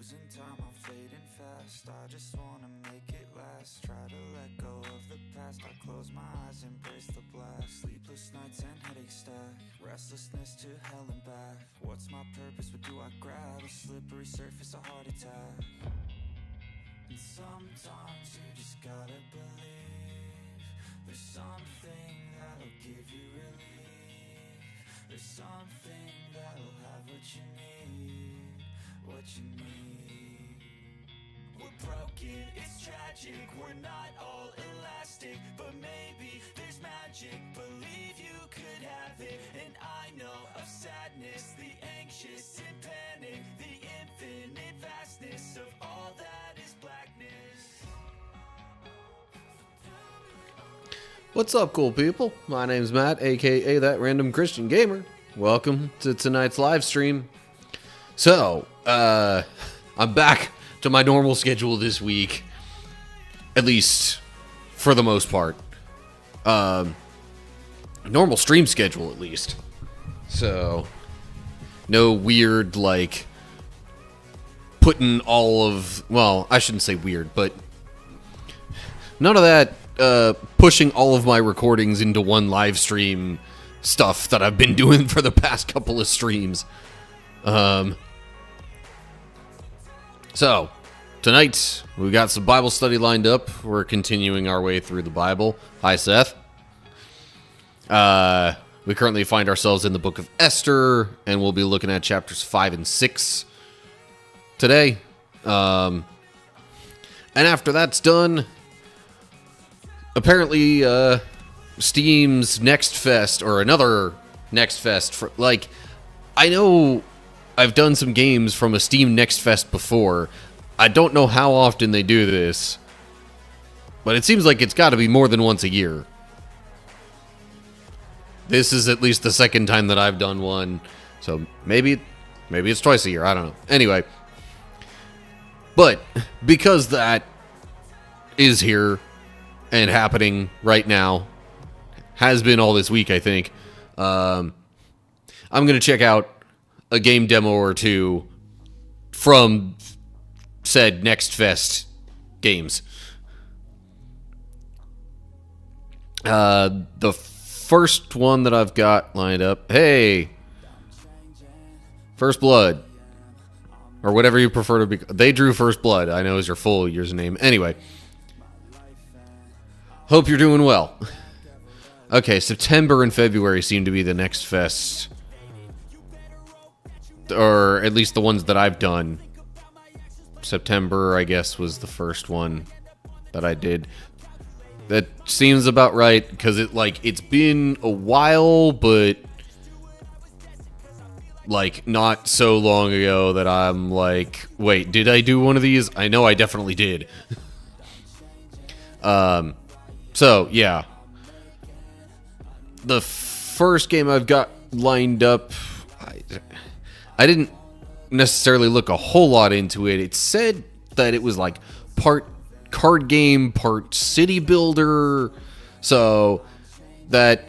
losing time, I'm fading fast. I just wanna make it last. Try to let go of the past. I close my eyes, embrace the blast. Sleepless nights and headache stack. Restlessness to hell and back. What's my purpose? What do I grab? A slippery surface, a heart attack. And sometimes you just gotta believe there's something that'll give you relief. There's something that'll have what you need, what you need. We're broken, it's tragic, we're not all elastic, but maybe there's magic. Believe you could have it, and I know of sadness, the anxious and panic, the infinite vastness of all that is blackness. What's up, cool people? My name's Matt, aka That Random Christian Gamer. Welcome to tonight's live stream. So, I'm back to my normal schedule this week, at least for the most part. Normal stream schedule, at least. So, no weird, like, putting all of, well, I shouldn't say weird, but none of that pushing all of my recordings into one live stream stuff that I've been doing for the past couple of streams. So, tonight, we've got some Bible study lined up. We're continuing our way through the Bible. Hi, Seth. We currently find ourselves in the book of Esther, and we'll be looking at chapters 5 and 6 today. And after that's done, apparently, Steam's Next Fest, or another Next Fest, for, like, I know I've done some games from a Steam Next Fest before. I don't know how often they do this, but it seems like it's got to be more than once a year. This is at least the second time that I've done one, so maybe it's twice a year, I don't know. Anyway, but because that is here and happening right now, has been all this week, I think, I'm going to check out a game demo or two from said Next Fest games. The first one that I've got lined up, hey, First Blood, or whatever you prefer to be. They Drew First Blood, I know is your full username. Anyway, hope you're doing well. Okay, September and February seem to be the Next Fest, or at least the ones that I've done. September, I guess, was the first one that I did. That seems about right, because it's been a while, but like not so long ago that I'm like, wait, did I do one of these? I know I definitely did. So yeah, the first game I've got lined up, I didn't necessarily look a whole lot into it. It said that it was like part card game, part city builder. So that,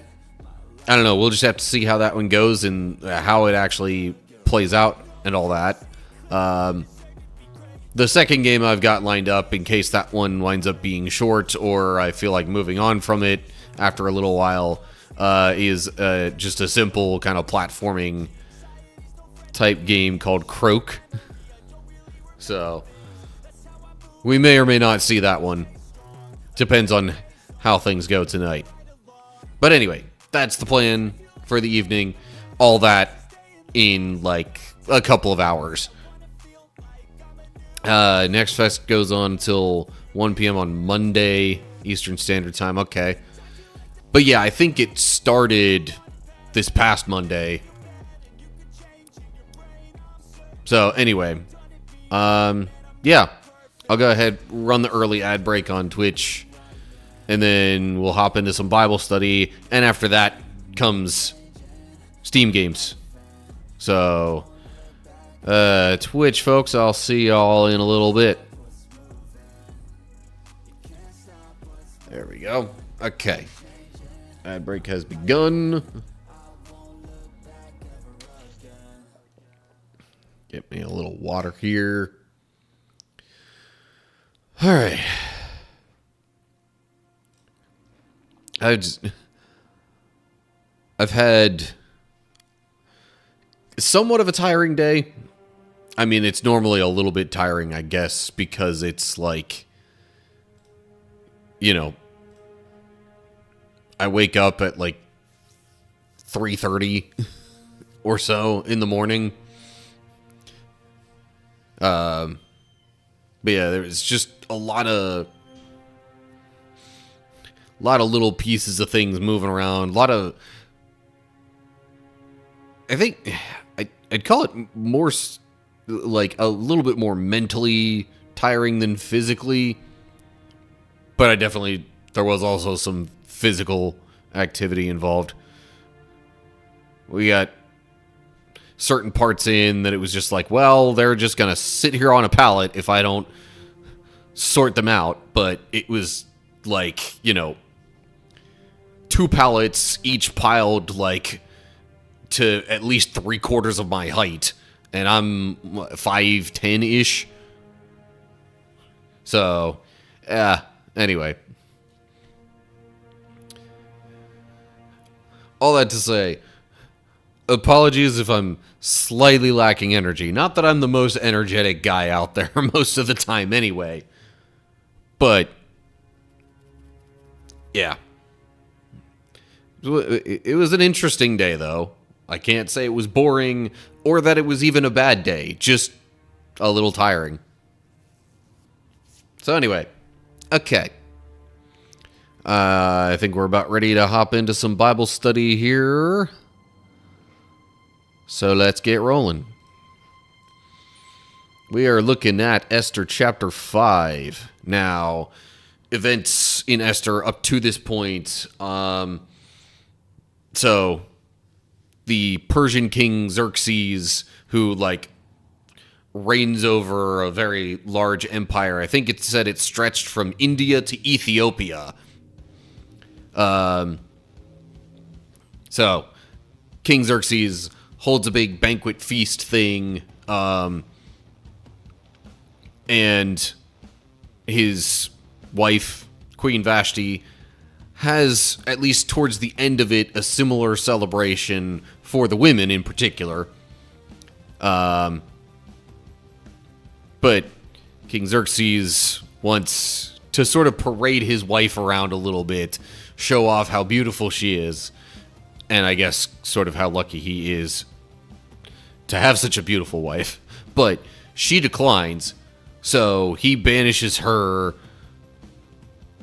I don't know, we'll just have to see how that one goes and how it actually plays out and all that. The second game I've got lined up, in case that one winds up being short or I feel like moving on from it after a little while, is just a simple kind of platforming type game called Croak. So we may or may not see that one. Depends on how things go tonight. But anyway, that's the plan for the evening. All that in like a couple of hours. Next Fest goes on until 1 p.m. on Monday, Eastern Standard Time. Okay. But yeah, I think it started this past Monday. So anyway, yeah, I'll go ahead, run the early ad break on Twitch, and then we'll hop into some Bible study, and after that comes Steam games. So, Twitch folks, I'll see y'all in a little bit. There we go. Okay. Ad break has begun. Get me a little water here. All right. I've had somewhat of a tiring day. I mean, it's normally a little bit tiring, I guess, because it's like, you know, I wake up at like 3:30 or so in the morning. But yeah, there's just a lot of little pieces of things moving around. I think I'd call it more like a little bit more mentally tiring than physically. But there was also some physical activity involved. We got certain parts in that it was just like, well, they're just going to sit here on a pallet if I don't sort them out. But it was like, 2 pallets, each piled like to at least 3/4 of my height. And I'm 5'10"-ish. So, anyway. All that to say, apologies if I'm slightly lacking energy. Not that I'm the most energetic guy out there most of the time anyway. But, yeah. It was an interesting day, though. I can't say it was boring or that it was even a bad day. Just a little tiring. So anyway, okay. I think we're about ready to hop into some Bible study here. So let's get rolling. We are looking at Esther chapter 5. Now, events in Esther up to this point. So, the Persian king Xerxes, who, reigns over a very large empire. I think it said it stretched from India to Ethiopia. So, King Xerxes holds a big banquet feast thing, and his wife, Queen Vashti, has, at least towards the end of it, a similar celebration for the women in particular. But King Xerxes wants to sort of parade his wife around a little bit, show off how beautiful she is, and I guess sort of how lucky he is to have such a beautiful wife. But she declines, so he banishes her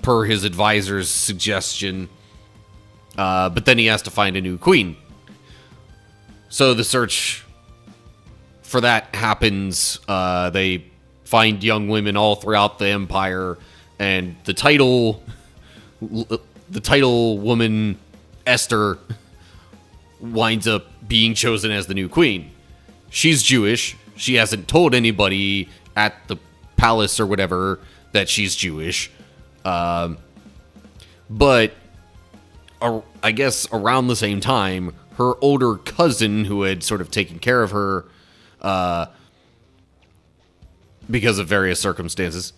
per his advisor's suggestion, but then he has to find a new queen. So the search for that happens. They find young women all throughout the empire, and the title woman, Esther, winds up being chosen as the new queen. She's Jewish. She hasn't told anybody at the palace or whatever that she's Jewish. But I guess around the same time, her older cousin, who had sort of taken care of her because of various circumstances,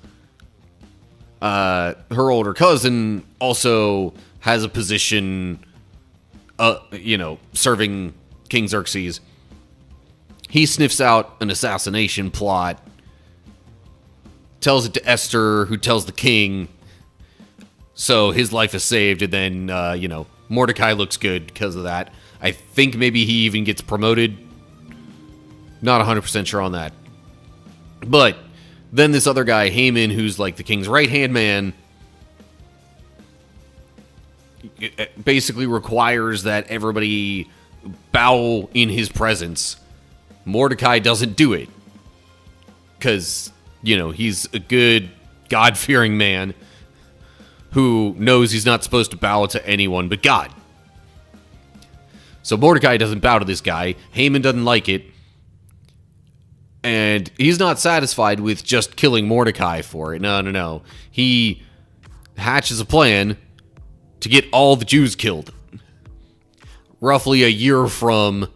her older cousin also has a position, serving King Xerxes. He sniffs out an assassination plot, tells it to Esther, who tells the king. So his life is saved, and then, Mordecai looks good because of that. I think maybe he even gets promoted. Not 100% sure on that. But then this other guy, Haman, who's like the king's right-hand man, basically requires that everybody bow in his presence. Mordecai doesn't do it because, he's a good, God-fearing man who knows he's not supposed to bow to anyone but God. So Mordecai doesn't bow to this guy. Haman doesn't like it. And he's not satisfied with just killing Mordecai for it. No. He hatches a plan to get all the Jews killed. Roughly a year from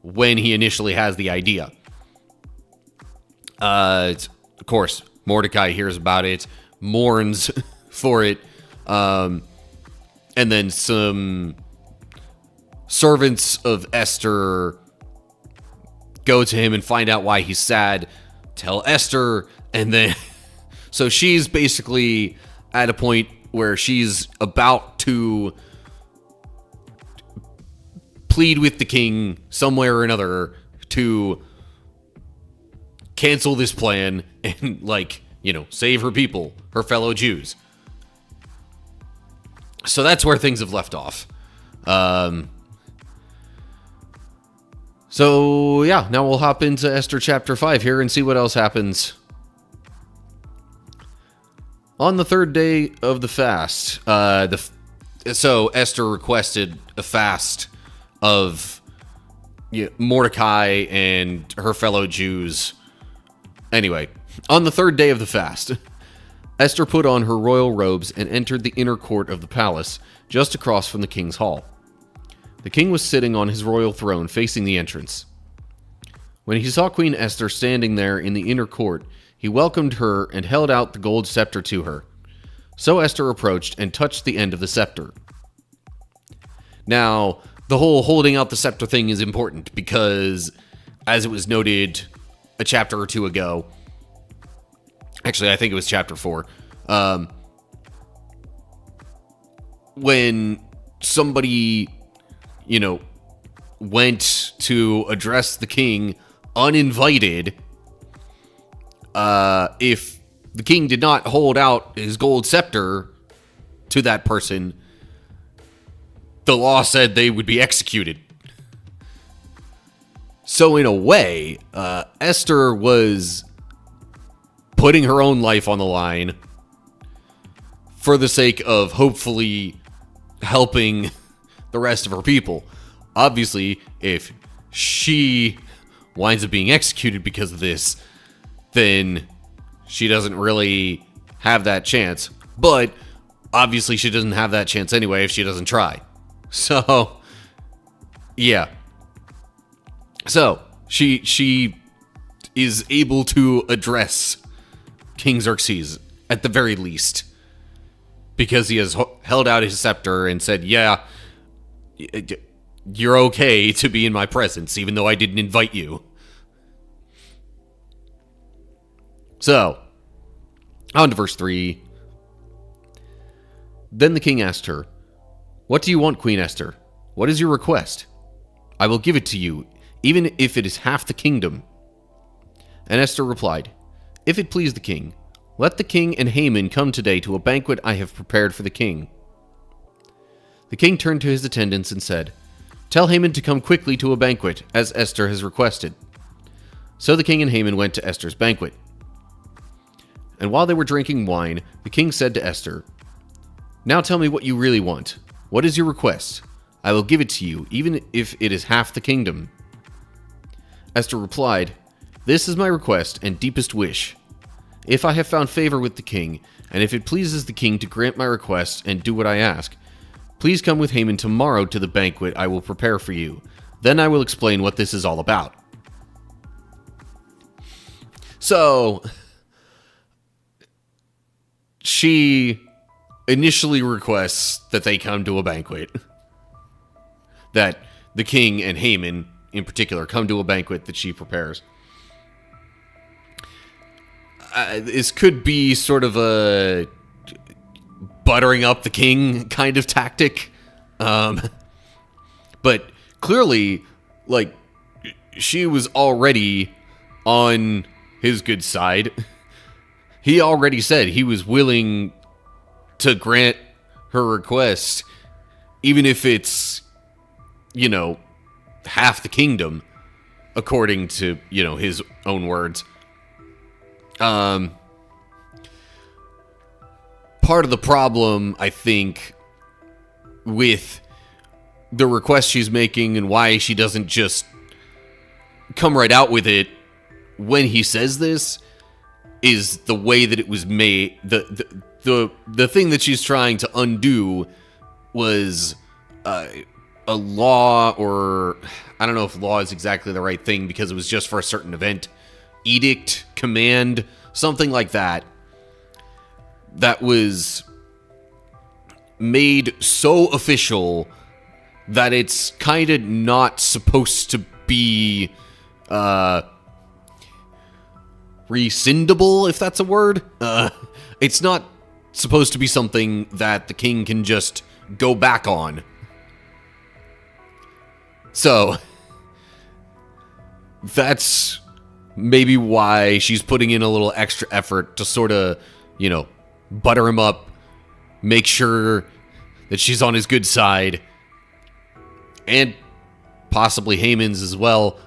when he initially has the idea. Of course, Mordecai hears about it, mourns for it, and then some servants of Esther go to him and find out why he's sad, tell Esther, and then so she's basically at a point where she's about to plead with the king some way or another to cancel this plan and, like, you know, save her people, her fellow Jews. So that's where things have left off. So yeah, now we'll hop into Esther chapter 5 here and see what else happens. On the third day of the fast, so Esther requested a fast of Mordecai and her fellow Jews. Anyway, on the third day of the fast, Esther put on her royal robes and entered the inner court of the palace, just across from the king's hall. The king was sitting on his royal throne facing the entrance. When he saw Queen Esther standing there in the inner court, he welcomed her and held out the gold scepter to her. So Esther approached and touched the end of the scepter. Now, the whole holding out the scepter thing is important because, as it was noted a chapter or two ago, actually, I think it was chapter 4, when somebody, went to address the king uninvited, if the king did not hold out his gold scepter to that person, the law said they would be executed. So in a way, Esther was putting her own life on the line for the sake of hopefully helping the rest of her people. Obviously, if she winds up being executed because of this, then she doesn't really have that chance. But obviously she doesn't have that chance anyway if she doesn't try. So, yeah. So, she is able to address King Xerxes, at the very least, because he has held out his scepter and said, yeah, you're okay to be in my presence, even though I didn't invite you. So, on to verse 3. Then the king asked her, "What do you want, Queen Esther? What is your request? I will give it to you, even if it is half the kingdom." And Esther replied, "If it please the king, let the king and Haman come today to a banquet I have prepared for the king." The king turned to his attendants and said, "Tell Haman to come quickly to a banquet, as Esther has requested." So the king and Haman went to Esther's banquet. And while they were drinking wine, the king said to Esther, "Now tell me what you really want. What is your request? I will give it to you, even if it is half the kingdom." Esther replied, "This is my request and deepest wish. If I have found favor with the king, and if it pleases the king to grant my request and do what I ask, please come with Haman tomorrow to the banquet I will prepare for you. Then I will explain what this is all about." So, she initially requests that they come to a banquet. That the king and Haman, in particular, come to a banquet that she prepares. This could be sort of a buttering up the king kind of tactic. But clearly, she was already on his good side. He already said he was willing to grant her request, even if it's, half the kingdom, according to, his own words. Part of the problem, I think, with the request she's making and why she doesn't just come right out with it when he says this is the way that it was made. The thing that she's trying to undo was a law, or I don't know if law is exactly the right thing because it was just for a certain event, edict, command, something like that, that was made so official that it's kind of not supposed to be rescindable, if that's a word. It's not supposed to be something that the king can just go back on. So that's maybe why she's putting in a little extra effort to sort of, butter him up, make sure that she's on his good side, and possibly Haemon's as well.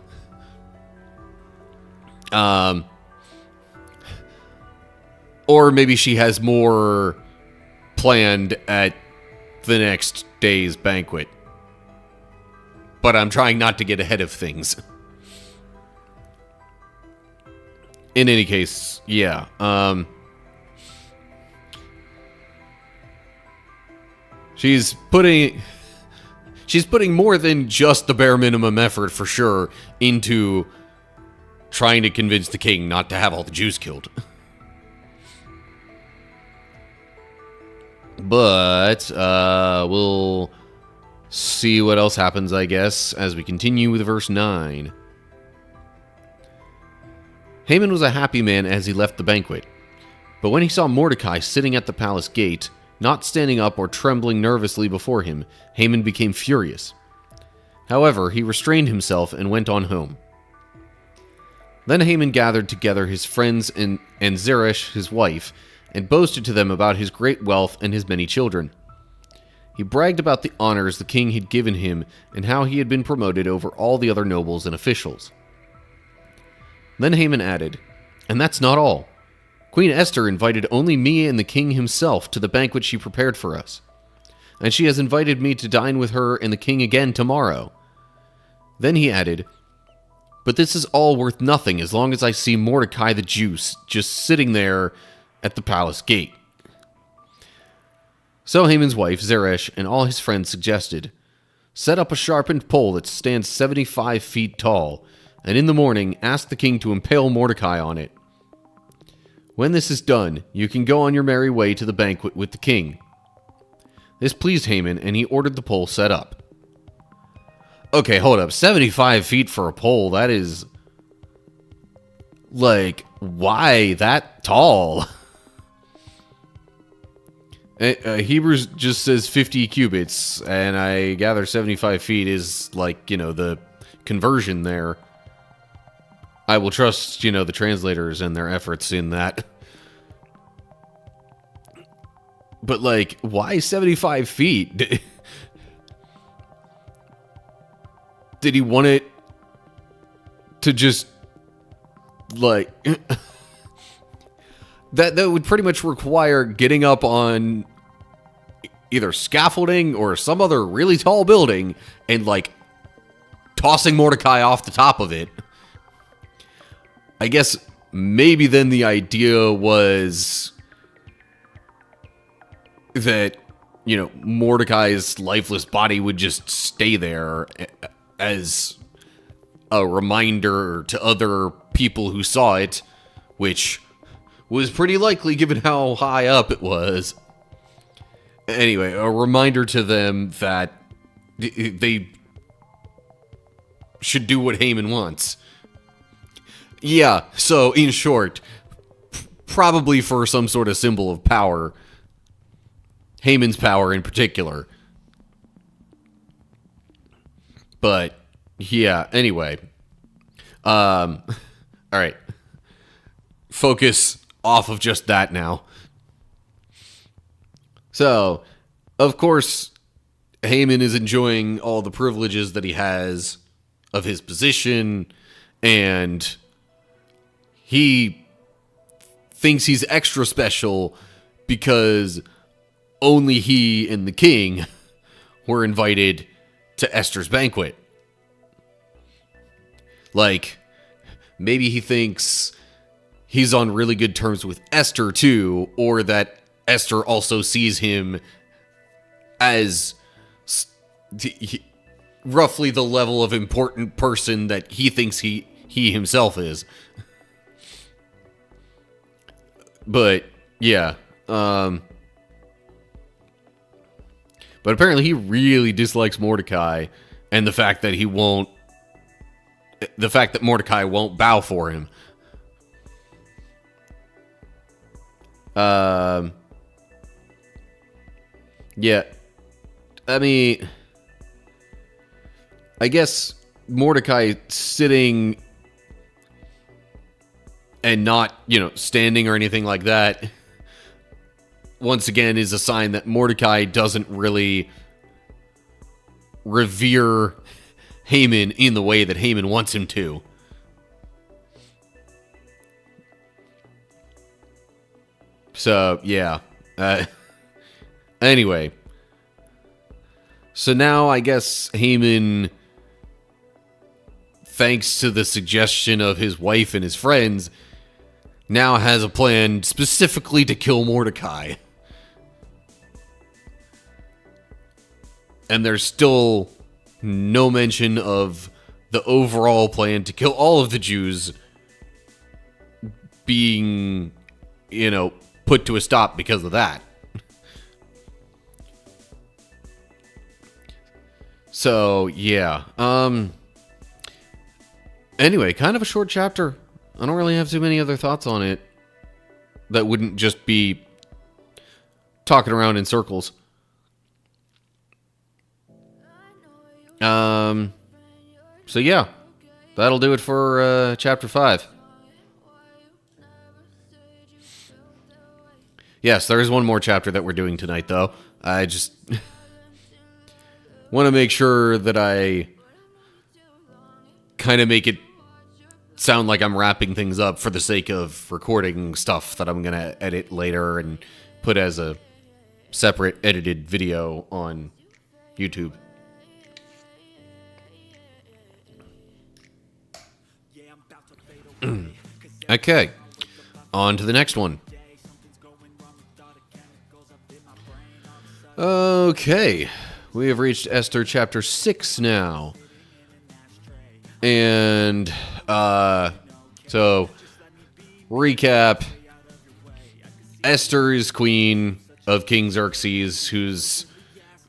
Or maybe she has more planned at the next day's banquet. But I'm trying not to get ahead of things. In any case, yeah. She's putting more than just the bare minimum effort, for sure, into trying to convince the king not to have all the Jews killed. But we'll see what else happens, I guess, as we continue with verse 9. Haman was a happy man as he left the banquet. But when he saw Mordecai sitting at the palace gate, not standing up or trembling nervously before him, Haman became furious. However, he restrained himself and went on home. Then Haman gathered together his friends and Zeresh, his wife, and boasted to them about his great wealth and his many children. He bragged about the honors the king had given him and how he had been promoted over all the other nobles and officials. Then Haman added, "And that's not all. Queen Esther invited only me and the king himself to the banquet she prepared for us. And she has invited me to dine with her and the king again tomorrow." Then he added, "But this is all worth nothing as long as I see Mordecai the Jew just sitting there at the palace gate." So Haman's wife, Zeresh, and all his friends suggested, "Set up a sharpened pole that stands 75 feet tall, and in the morning ask the king to impale Mordecai on it. When this is done, you can go on your merry way to the banquet with the king." This pleased Haman, and he ordered the pole set up. Okay, hold up. 75 feet for a pole, that is... why that tall? Hebrews just says 50 cubits, and I gather 75 feet is the conversion there. I will trust, the translators and their efforts in that. But, why 75 feet? Did he want it to just, That would pretty much require getting up on either scaffolding or some other really tall building and, tossing Mordecai off the top of it. I guess maybe then the idea was that, Mordecai's lifeless body would just stay there as a reminder to other people who saw it, which was pretty likely given how high up it was. Anyway, a reminder to them that they should do what Haman wants. Yeah, so in short, probably for some sort of symbol of power. Haman's power in particular. But, yeah, anyway. Alright. Focus off of just that now. So, of course, Haman is enjoying all the privileges that he has of his position, and he thinks he's extra special because only he and the king were invited to Esther's banquet. Maybe he thinks he's on really good terms with Esther too, or that Esther also sees him as roughly the level of important person that he thinks he himself is. But yeah, but apparently he really dislikes Mordecai, and the fact that Mordecai won't bow for him. Yeah, I mean, I guess Mordecai sitting and not, standing or anything like that, once again, is a sign that Mordecai doesn't really revere Haman in the way that Haman wants him to. So, yeah. Anyway. So now, I guess Haman, thanks to the suggestion of his wife and his friends, now has a plan specifically to kill Mordecai. And there's still no mention of the overall plan to kill all of the Jews being, put to a stop because of that. So, yeah. Anyway, kind of a short chapter. I don't really have too many other thoughts on it that wouldn't just be talking around in circles. So yeah, that'll do it for chapter 5. Yes, there is one more chapter that we're doing tonight, though. I just want to make sure that I kind of make it sound like I'm wrapping things up for the sake of recording stuff that I'm going to edit later and put as a separate edited video on YouTube. Okay, on to the next one. Okay, we have reached Esther chapter 6 now. And, so, recap. Esther is queen of King Xerxes, who's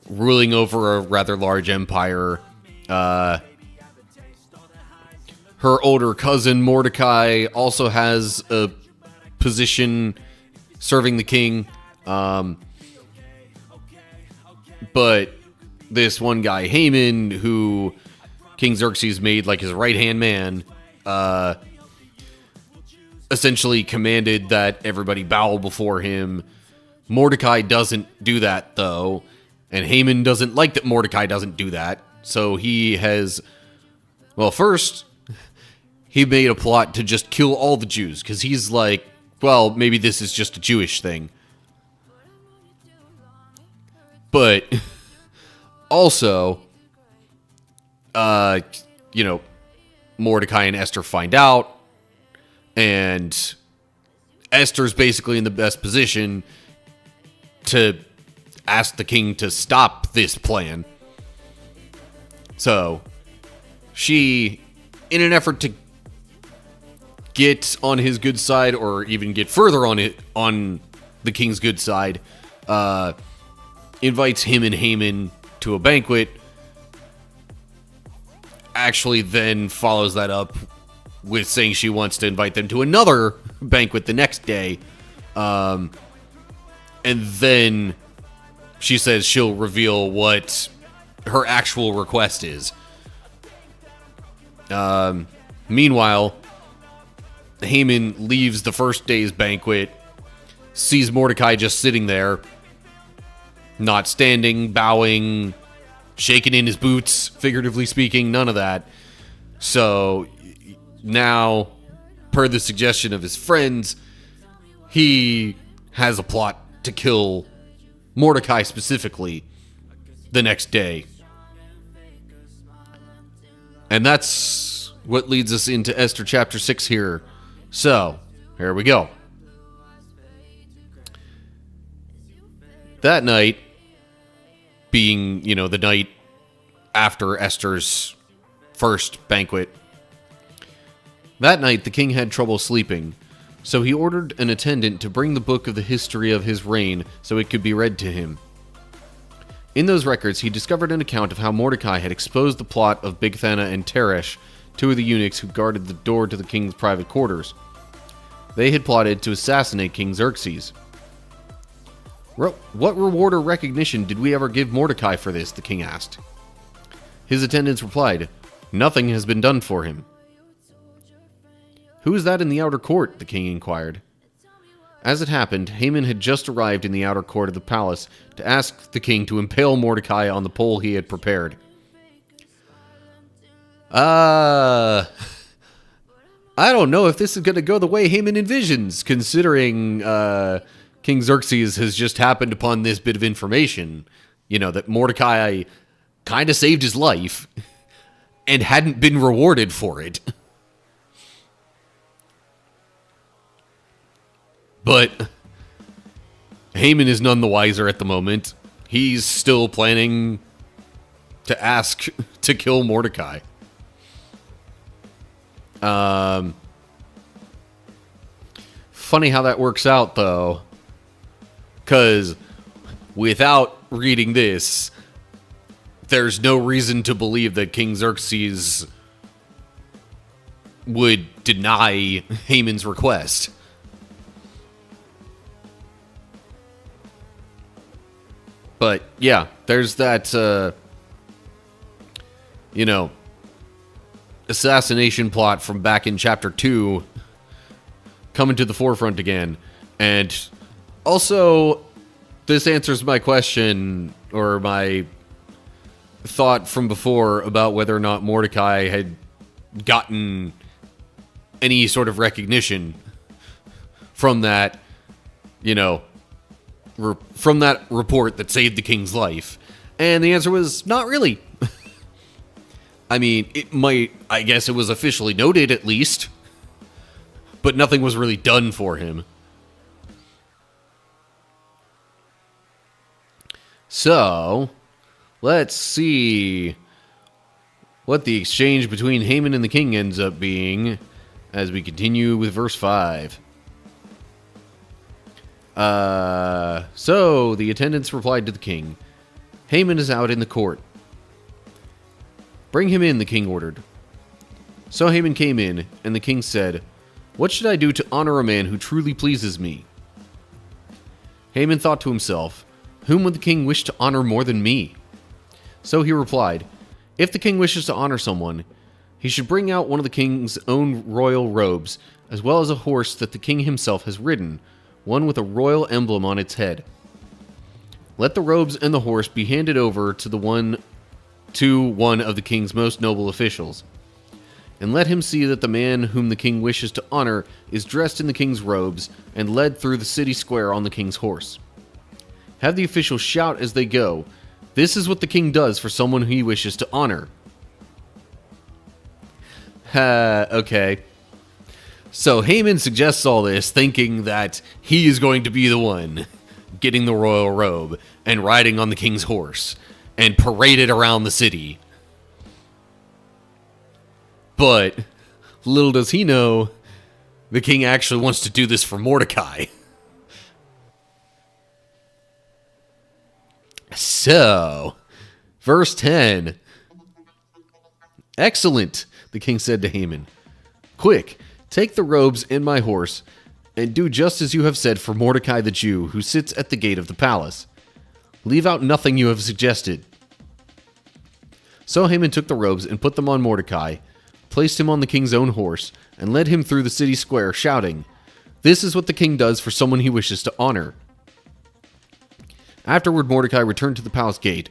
ruling over a rather large empire. Her older cousin, Mordecai, also has a position serving the king. But this one guy, Haman, who King Xerxes made like his right-hand man, essentially commanded that everybody bow before him. Mordecai doesn't do that, though. And Haman doesn't like that Mordecai doesn't do that. So he has... Well, first... he made a plot to just kill all the Jews, because he's like, well, maybe this is just a Jewish thing. But also, Mordecai and Esther find out, and Esther's basically in the best position to ask the king to stop this plan. So, she, in an effort to get on his good side, or even get further on the king's good side, invites him and Haman to a banquet. Actually then follows that up with saying she wants to invite them to another banquet the next day. And then she says she'll reveal what her actual request is. Meanwhile, Haman leaves the first day's banquet, sees Mordecai just sitting there, not standing, bowing, shaking in his boots, figuratively speaking, none of that. So now, per the suggestion of his friends, he has a plot to kill Mordecai specifically the next day. And that's what leads us into Esther chapter 6 here. So, here we go. That night, being, the night after Esther's first banquet, that night the king had trouble sleeping. So he ordered an attendant to bring the book of the history of his reign so it could be read to him. In those records, he discovered an account of how Mordecai had exposed the plot of Bigthana and Teresh, two of the eunuchs who guarded the door to the king's private quarters. They had plotted to assassinate King Xerxes. What reward or recognition did we ever give Mordecai for this? The king asked. His attendants replied, "Nothing has been done for him." "Who is that in the outer court?" the king inquired. As it happened, Haman had just arrived in the outer court of the palace to ask the king to impale Mordecai on the pole he had prepared. I don't know if this is going to go the way Haman envisions, considering King Xerxes has just happened upon this bit of information. That Mordecai kind of saved his life and hadn't been rewarded for it. But Haman is none the wiser at the moment. He's still planning to ask to kill Mordecai. Funny how that works out, though. Because without reading this, there's no reason to believe that King Xerxes would deny Haman's request. But, yeah, there's that, assassination plot from back in Chapter 2 coming to the forefront again. And also, this answers my question, or my thought from before about whether or not Mordecai had gotten any sort of recognition from that, from that report that saved the king's life. And the answer was not really. I mean, I guess it was officially noted at least, but nothing was really done for him. So, let's see what the exchange between Haman and the king ends up being as we continue with verse 5. So the attendants replied to the king, "Haman is out in the court." "Bring him in," the king ordered. So Haman came in, and the king said, "What should I do to honor a man who truly pleases me?" Haman thought to himself, "Whom would the king wish to honor more than me?" So he replied, "If the king wishes to honor someone, he should bring out one of the king's own royal robes, as well as a horse that the king himself has ridden, one with a royal emblem on its head. Let the robes and the horse be handed over to one of the king's most noble officials. And let him see that the man whom the king wishes to honor is dressed in the king's robes and led through the city square on the king's horse. Have the officials shout as they go, 'This is what the king does for someone he wishes to honor.'" Okay. So Haman suggests all this, thinking that he is going to be the one getting the royal robe and riding on the king's horse and paraded around the city. But little does he know, the king actually wants to do this for Mordecai. So, verse 10. "Excellent," the king said to Haman. "Quick, take the robes and my horse, and do just as you have said for Mordecai the Jew, who sits at the gate of the palace. Leave out nothing you have suggested." So Haman took the robes and put them on Mordecai, placed him on the king's own horse, and led him through the city square, shouting, "This is what the king does for someone he wishes to honor." Afterward, Mordecai returned to the palace gate,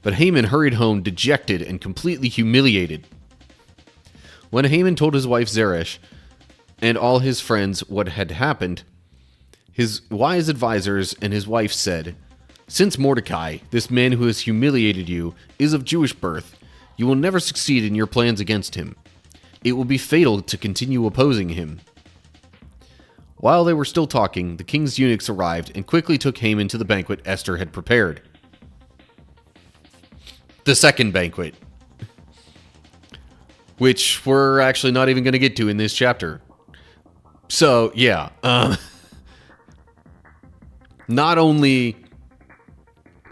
but Haman hurried home dejected and completely humiliated. When Haman told his wife Zeresh and all his friends what had happened, his wise advisors and his wife said, "Since Mordecai, this man who has humiliated you, is of Jewish birth, you will never succeed in your plans against him. It will be fatal to continue opposing him." While they were still talking, the king's eunuchs arrived and quickly took Haman to the banquet Esther had prepared. The second banquet, which we're actually not even going to get to in this chapter. So, yeah. Not only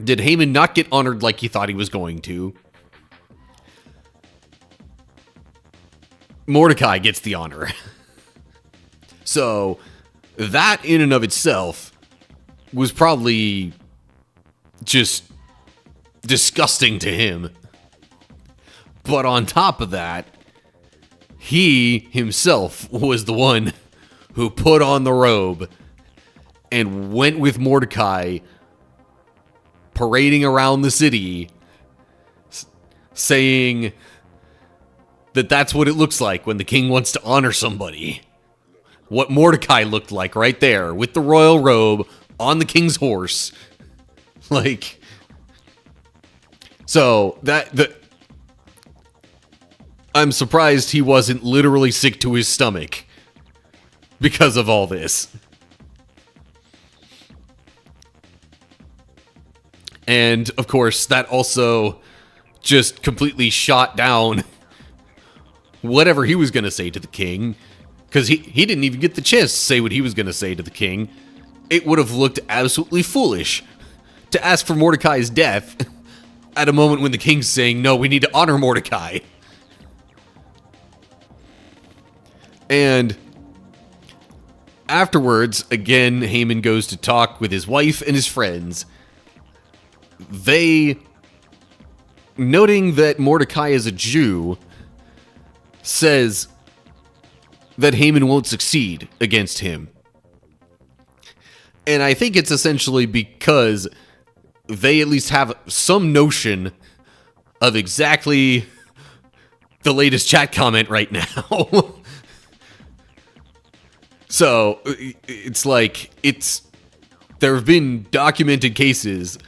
did Haman not get honored like he thought he was going to, Mordecai gets the honor. So, that in and of itself was probably just disgusting to him. But on top of that, he himself was the one who put on the robe and went with Mordecai parading around the city saying that that's what it looks like when the king wants to honor somebody. What Mordecai looked like right there with the royal robe on the king's horse. Like, so I'm surprised he wasn't literally sick to his stomach because of all this. And, of course, that also just completely shot down whatever he was going to say to the king, because he didn't even get the chance to say what he was going to say to the king. It would have looked absolutely foolish to ask for Mordecai's death at a moment when the king's saying, no, we need to honor Mordecai. And afterwards, again, Haman goes to talk with his wife and his friends. They, noting that Mordecai is a Jew, says that Haman won't succeed against him. And I think it's essentially because they at least have some notion of exactly the latest chat comment right now. So, it's like, there have been documented cases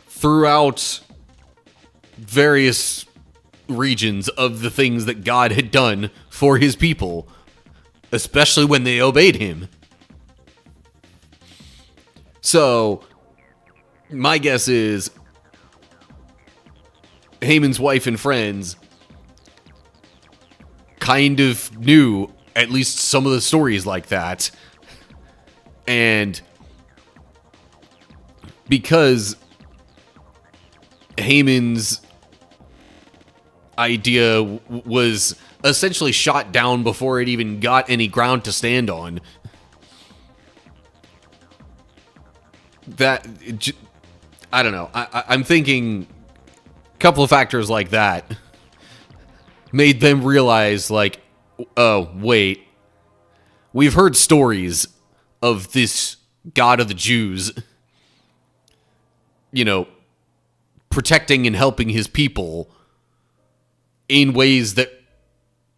throughout various regions of the things that God had done for his people, especially when they obeyed him. So, my guess is Haman's wife and friends kind of knew at least some of the stories like that. And because Haman's idea was essentially shot down before it even got any ground to stand on, that, I don't know. I'm thinking a couple of factors like that made them realize, like, oh, wait. We've heard stories of this God of the Jews, you know, protecting and helping his people in ways that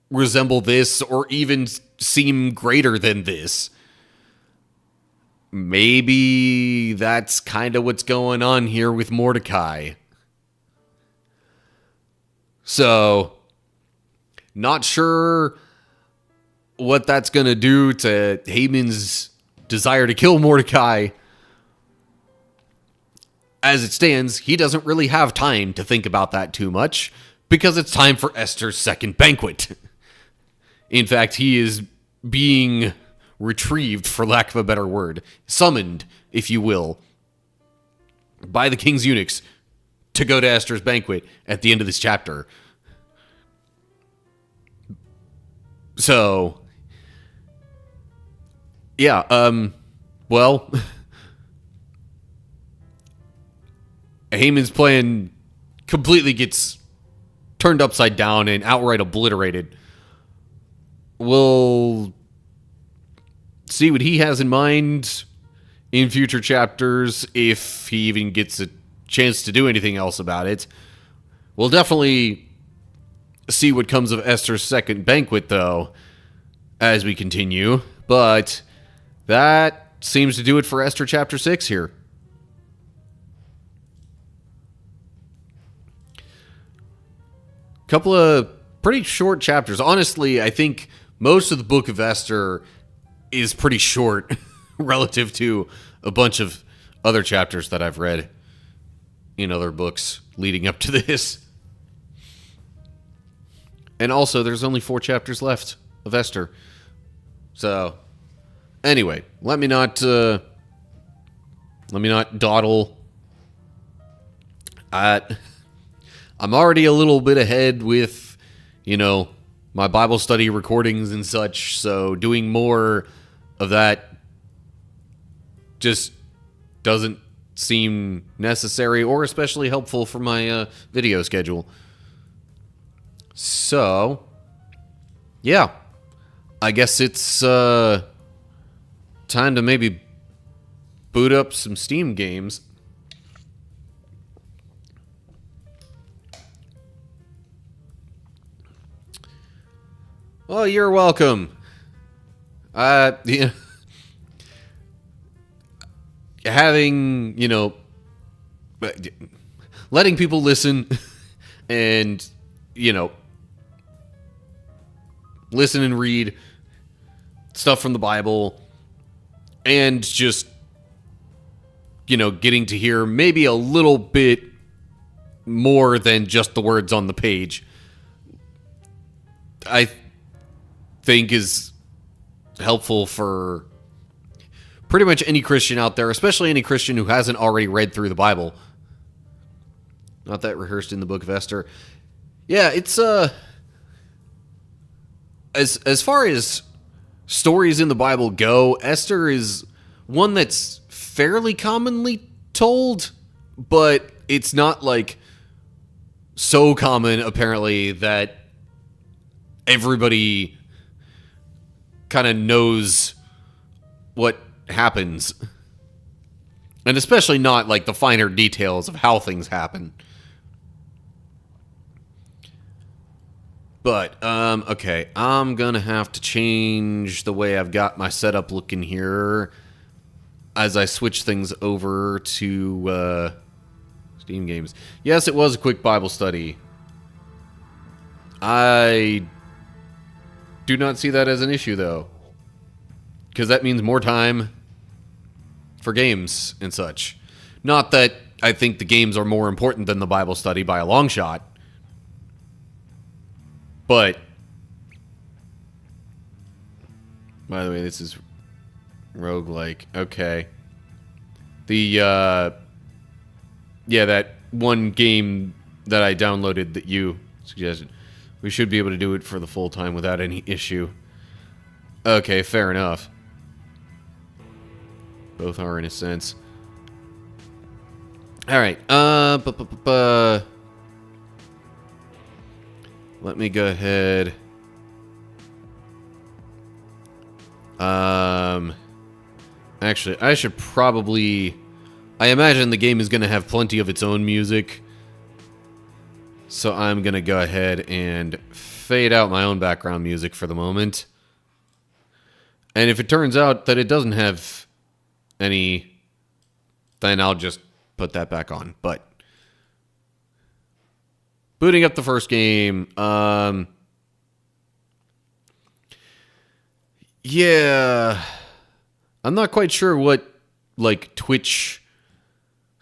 resemble this or even seem greater than this. Maybe that's kind of what's going on here with Mordecai. So, not sure what that's going to do to Haman's desire to kill Mordecai. As it stands, he doesn't really have time to think about that too much, because it's time for Esther's second banquet. In fact, he is being retrieved, for lack of a better word, summoned, if you will, by the king's eunuchs to go to Esther's banquet at the end of this chapter. So, yeah, well, Haman's plan completely gets turned upside down and outright obliterated. We'll see what he has in mind in future chapters, if he even gets a chance to do anything else about it. We'll definitely see what comes of Esther's second banquet, though, as we continue. But that seems to do it for Esther chapter 6 here. Couple of pretty short chapters. Honestly, I think most of the book of Esther is pretty short relative to a bunch of other chapters that I've read in other books leading up to this. And also, there's only 4 chapters left of Esther. So, anyway, let me not dawdle. I'm already a little bit ahead with, my Bible study recordings and such, so doing more of that just doesn't seem necessary or especially helpful for my video schedule. So, yeah, I guess it's time to maybe boot up some Steam games. Well, you're welcome. Having, letting people listen and, listen and read stuff from the Bible and just, getting to hear maybe a little bit more than just the words on the page, I think is helpful for pretty much any Christian out there, especially any Christian who hasn't already read through the Bible. Not that rehearsed in the book of Esther. Yeah, it's as far as stories in the Bible go, Esther is one that's fairly commonly told, but it's not like so common apparently that everybody kind of knows what happens. And especially not like the finer details of how things happen. But, okay, I'm gonna have to change the way I've got my setup looking here as I switch things over to, Steam games. Yes, it was a quick Bible study. I do not see that as an issue, though. Because that means more time for games and such. Not that I think the games are more important than the Bible study by a long shot. But, by the way, this is roguelike. Okay. Yeah, that one game that I downloaded that you suggested. We should be able to do it for the full time without any issue. Okay, fair enough. Both are in a sense. Alright, let me go ahead. Actually, I should probably... I imagine the game is going to have plenty of its own music. So I'm going to go ahead and fade out my own background music for the moment. And if it turns out that it doesn't have any, then I'll just put that back on. But booting up the first game, yeah, I'm not quite sure what like Twitch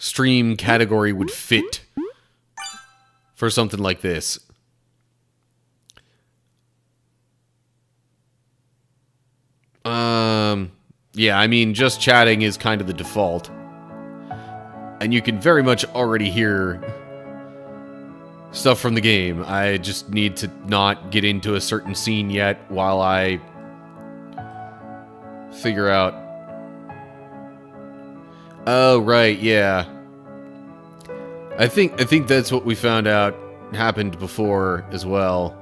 stream category would fit for something like this. Yeah, I mean, just chatting is kind of the default. And you can very much already hear stuff from the game. I just need to not get into a certain scene yet while I figure out... Oh, right, yeah. I think that's what we found out happened before as well.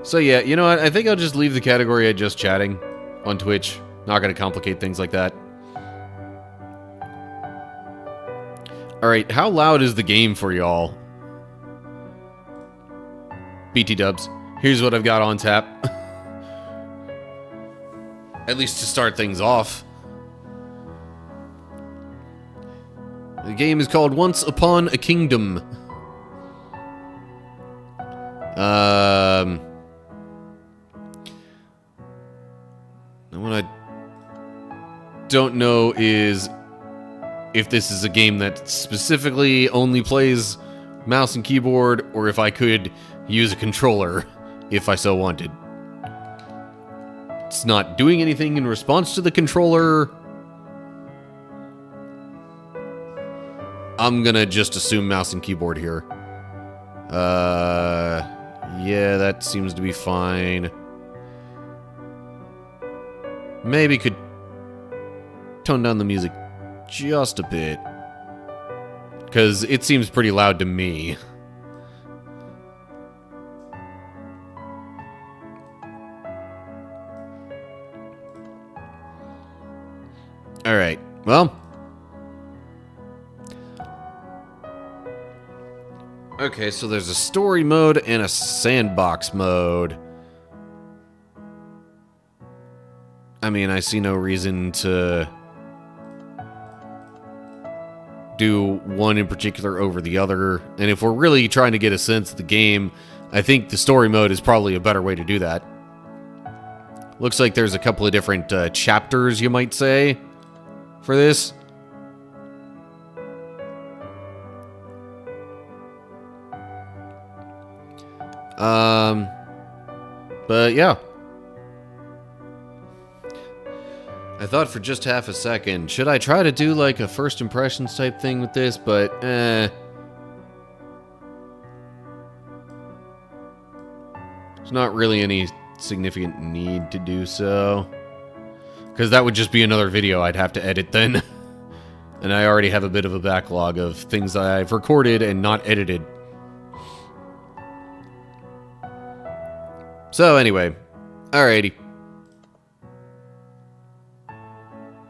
So yeah, you know what? I think I'll just leave the category at just chatting on Twitch. Not gonna complicate things like that. Alright, how loud is the game for y'all? BT dubs. Here's what I've got on tap. At least to start things off. The game is called Once Upon a Kingdom. What I don't know is if this is a game that specifically only plays mouse and keyboard, or if I could use a controller if I so wanted. it's not doing anything in response to the controller. I'm gonna just assume mouse and keyboard here. Yeah, that seems to be fine. Maybe could tone down the music just a bit, because it seems pretty loud to me. Alright, well. Okay, so there's a story mode and a sandbox mode. I mean, I see no reason to do one in particular over the other. And if we're really trying to get a sense of the game, I think the story mode is probably a better way to do that. Looks like there's a couple of different chapters, you might say, for this. But yeah. I thought for just half a second, should I try to do like a first impressions type thing with this? But, There's not really any significant need to do so. Because that would just be another video I'd have to edit then. And I already have a bit of a backlog of things that I've recorded and not edited. So anyway, alrighty.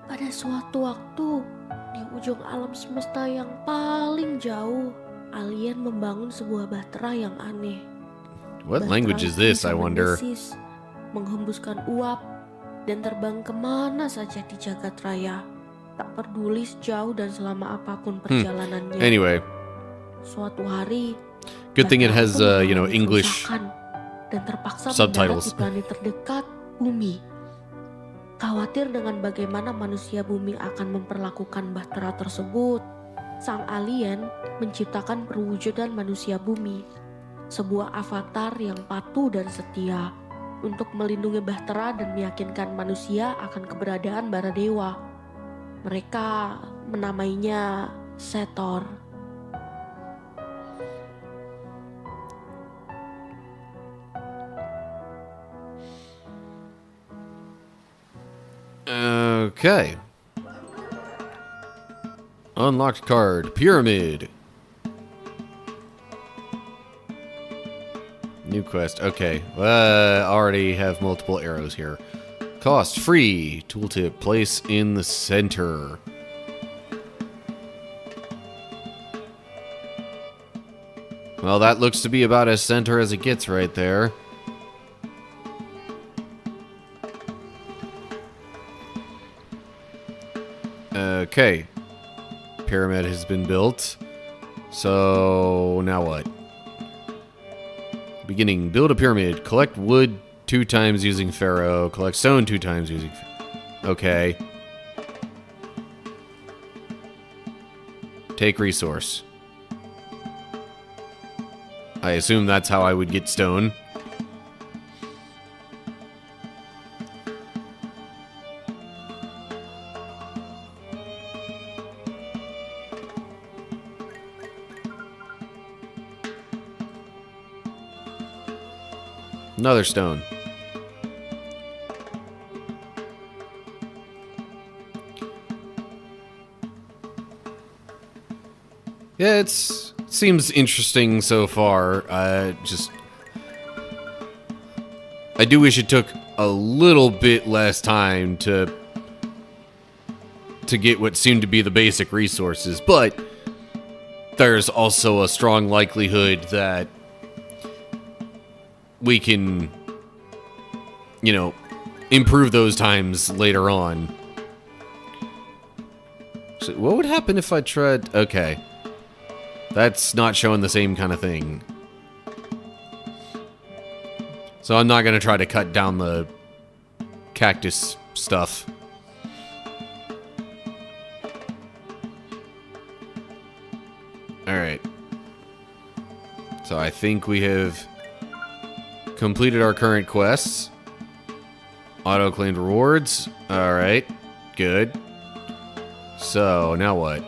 Pada suatu waktu, di ujung alam semesta yang paling jauh, alien membangun sebuah bahtera yang aneh. What language is this, I wonder? Mendesis, menghembuskan uap, dan terbang kemana saja di jagat raya. Tak peduli sejauh dan selama apapun perjalanannya. Anyway. Suatu hari, good thing it has, English dan terpaksa subtitles. mendarat di planet terdekat, Bumi. Khawatir dengan bagaimana manusia bumi akan memperlakukan bahtera tersebut, sang alien menciptakan perwujudan manusia bumi, sebuah avatar yang patuh dan setia untuk melindungi bahtera dan meyakinkan manusia akan keberadaan para dewa. Mereka menamainya Setor. Okay. Unlocked card. Pyramid. New quest. Okay. Already have multiple arrows here. Cost free. Tooltip. Place in the center. Well, that looks to be about as center as it gets right there. Okay. Pyramid has been built. So, now what? Beginning. Build a pyramid. Collect wood 2 times using Pharaoh. Collect stone 2 times using Okay. Take resource. I assume that's how I would get stone. Another stone. Yeah, it seems interesting so far. I do wish it took a little bit less time to get what seemed to be the basic resources, but there's also a strong likelihood that we can, improve those times later on. So what would happen if I tried... Okay. That's not showing the same kind of thing. So I'm not going to try to cut down the cactus stuff. Alright. So I think we have completed our current quests. Auto-claimed rewards. Alright. Good. So, now what?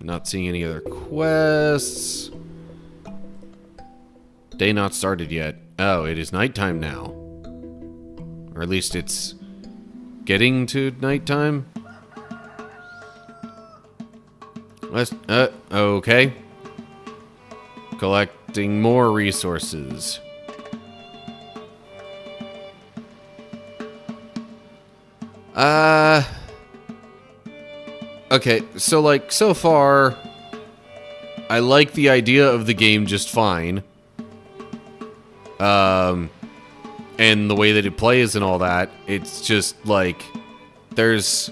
Not seeing any other quests. Day not started yet. Oh, it is nighttime now. Or at least it's getting to nighttime. Okay. Collecting more resources. Okay, so like, so far, I like the idea of the game just fine. And the way that it plays and all that, it's just like, there's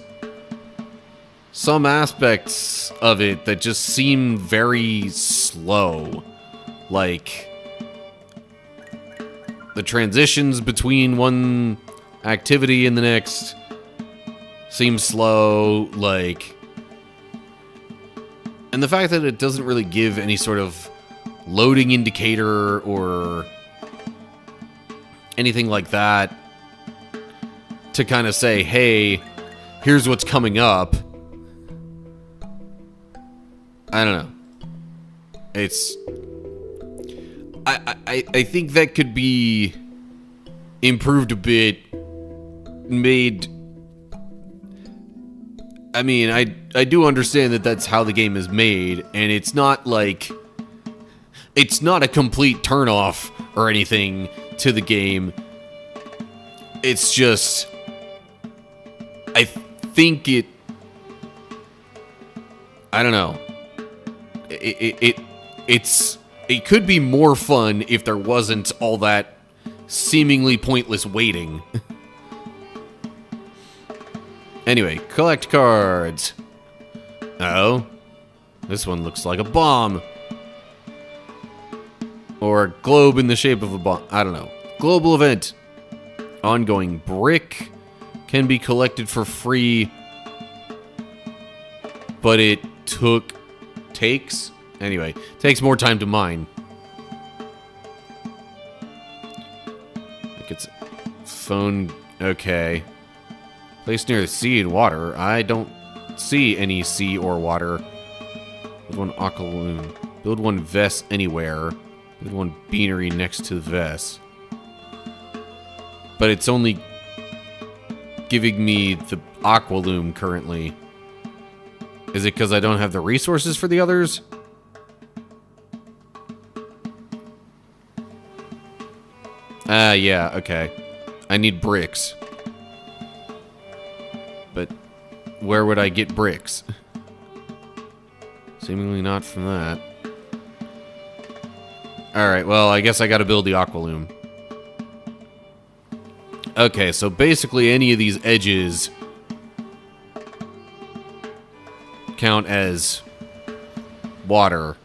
some aspects of it that just seem very slow. Like, the transitions between one activity and the next seem slow, like... And the fact that it doesn't really give any sort of loading indicator or anything like that to kind of say, hey, here's what's coming up. I don't know. It's... I think that could be improved a bit, made... I mean, I do understand that that's how the game is made, and it's not like... It's not a complete turnoff or anything to the game. It's just... I think it... I don't know. It could be more fun if there wasn't all that seemingly pointless waiting. Anyway, collect cards. Uh-oh. This one looks like a bomb. Or a globe in the shape of a bomb. I don't know. Global event. Ongoing brick can be collected for free. But it takes more time to mine. Like it's phone. Okay. Placed near the sea and water. I don't see any sea or water. Build one aqualoon. Build one vest anywhere. Build one beanery next to the vest. But it's only giving me the aqualoom currently. Is it because I don't have the resources for the others? Yeah, okay. I need bricks. But where would I get bricks? Seemingly not from that. Alright, well, I guess I gotta build the aqualoom. Okay, so basically any of these edges count as water.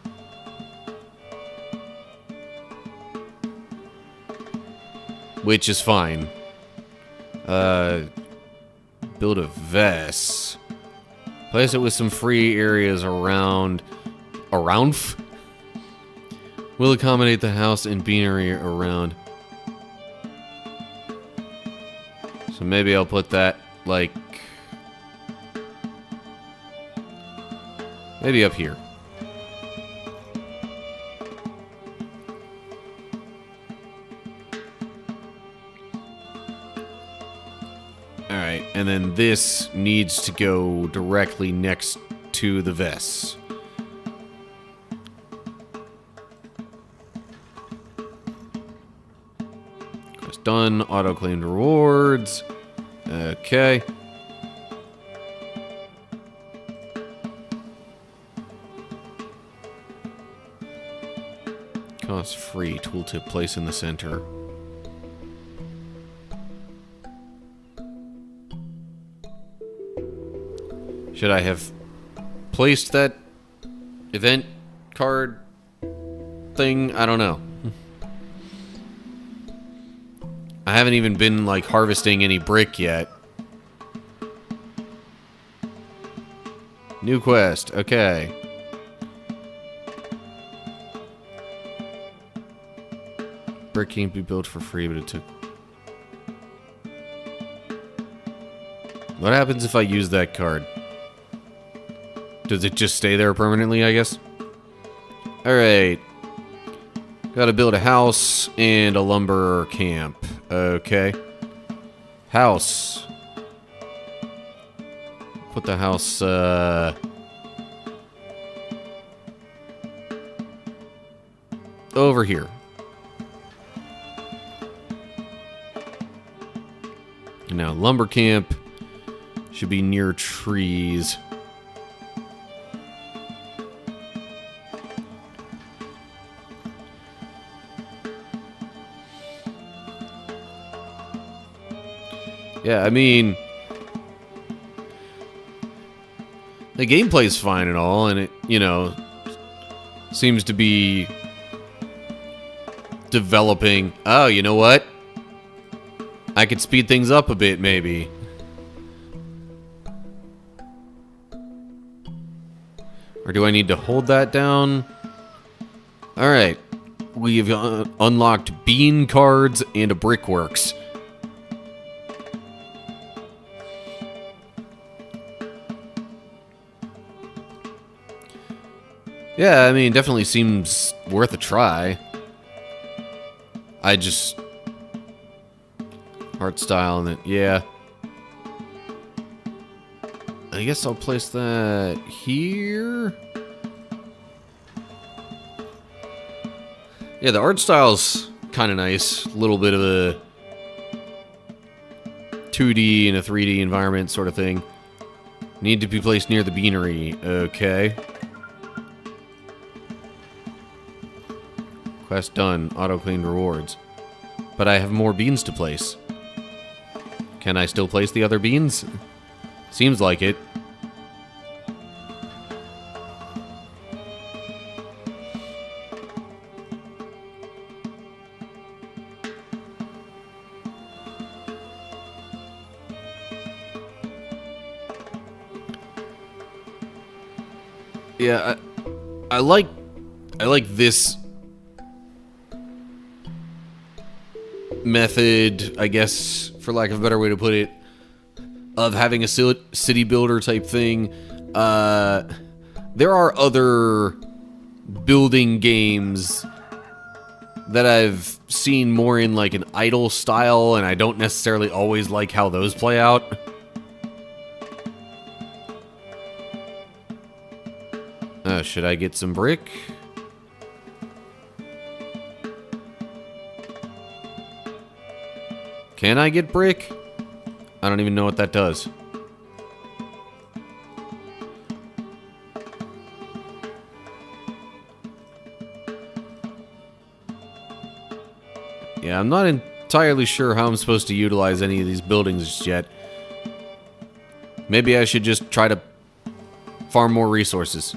Which is fine. Build a vest. Place it with some free areas around... Around? Will accommodate the house and beanery around. So maybe I'll put that, like... Maybe up here. Alright, and then this needs to go directly next to the vests. Quest done. Auto-claimed rewards. Okay. Cost free. Tooltip place in the center. Should I have placed that event card thing? I don't know. I haven't even been, like, harvesting any brick yet. New quest. Okay. Brick can't be built for free, but it took... What happens if I use that card? Does it just stay there permanently, I guess? Alright. Gotta build a house and a lumber camp. Okay. House. Put the house, over here. Now, lumber camp should be near trees. Yeah, I mean, the gameplay's fine and all, and it, you know, seems to be developing. Oh, you know what? I could speed things up a bit, maybe. Or do I need to hold that down? Alright. We've unlocked bean cards and a brickworks. Yeah, I mean, definitely seems worth a try. I just... Art style and it, yeah. I guess I'll place that here. Yeah, the art style's kind of nice. A little bit of a 2D and a 3D environment sort of thing. Need to be placed near the beanery. Okay. Quest done. Auto-clean rewards. But I have more beans to place. Can I still place the other beans? Seems like it. Yeah, I like this method, I guess, for lack of a better way to put it, of having a city builder type thing. There are other building games that I've seen more in like an idle style, and I don't necessarily always like how those play out. Should I get some brick? Can I get brick? I don't even know what that does. Yeah, I'm not entirely sure how I'm supposed to utilize any of these buildings just yet. Maybe I should just try to farm more resources.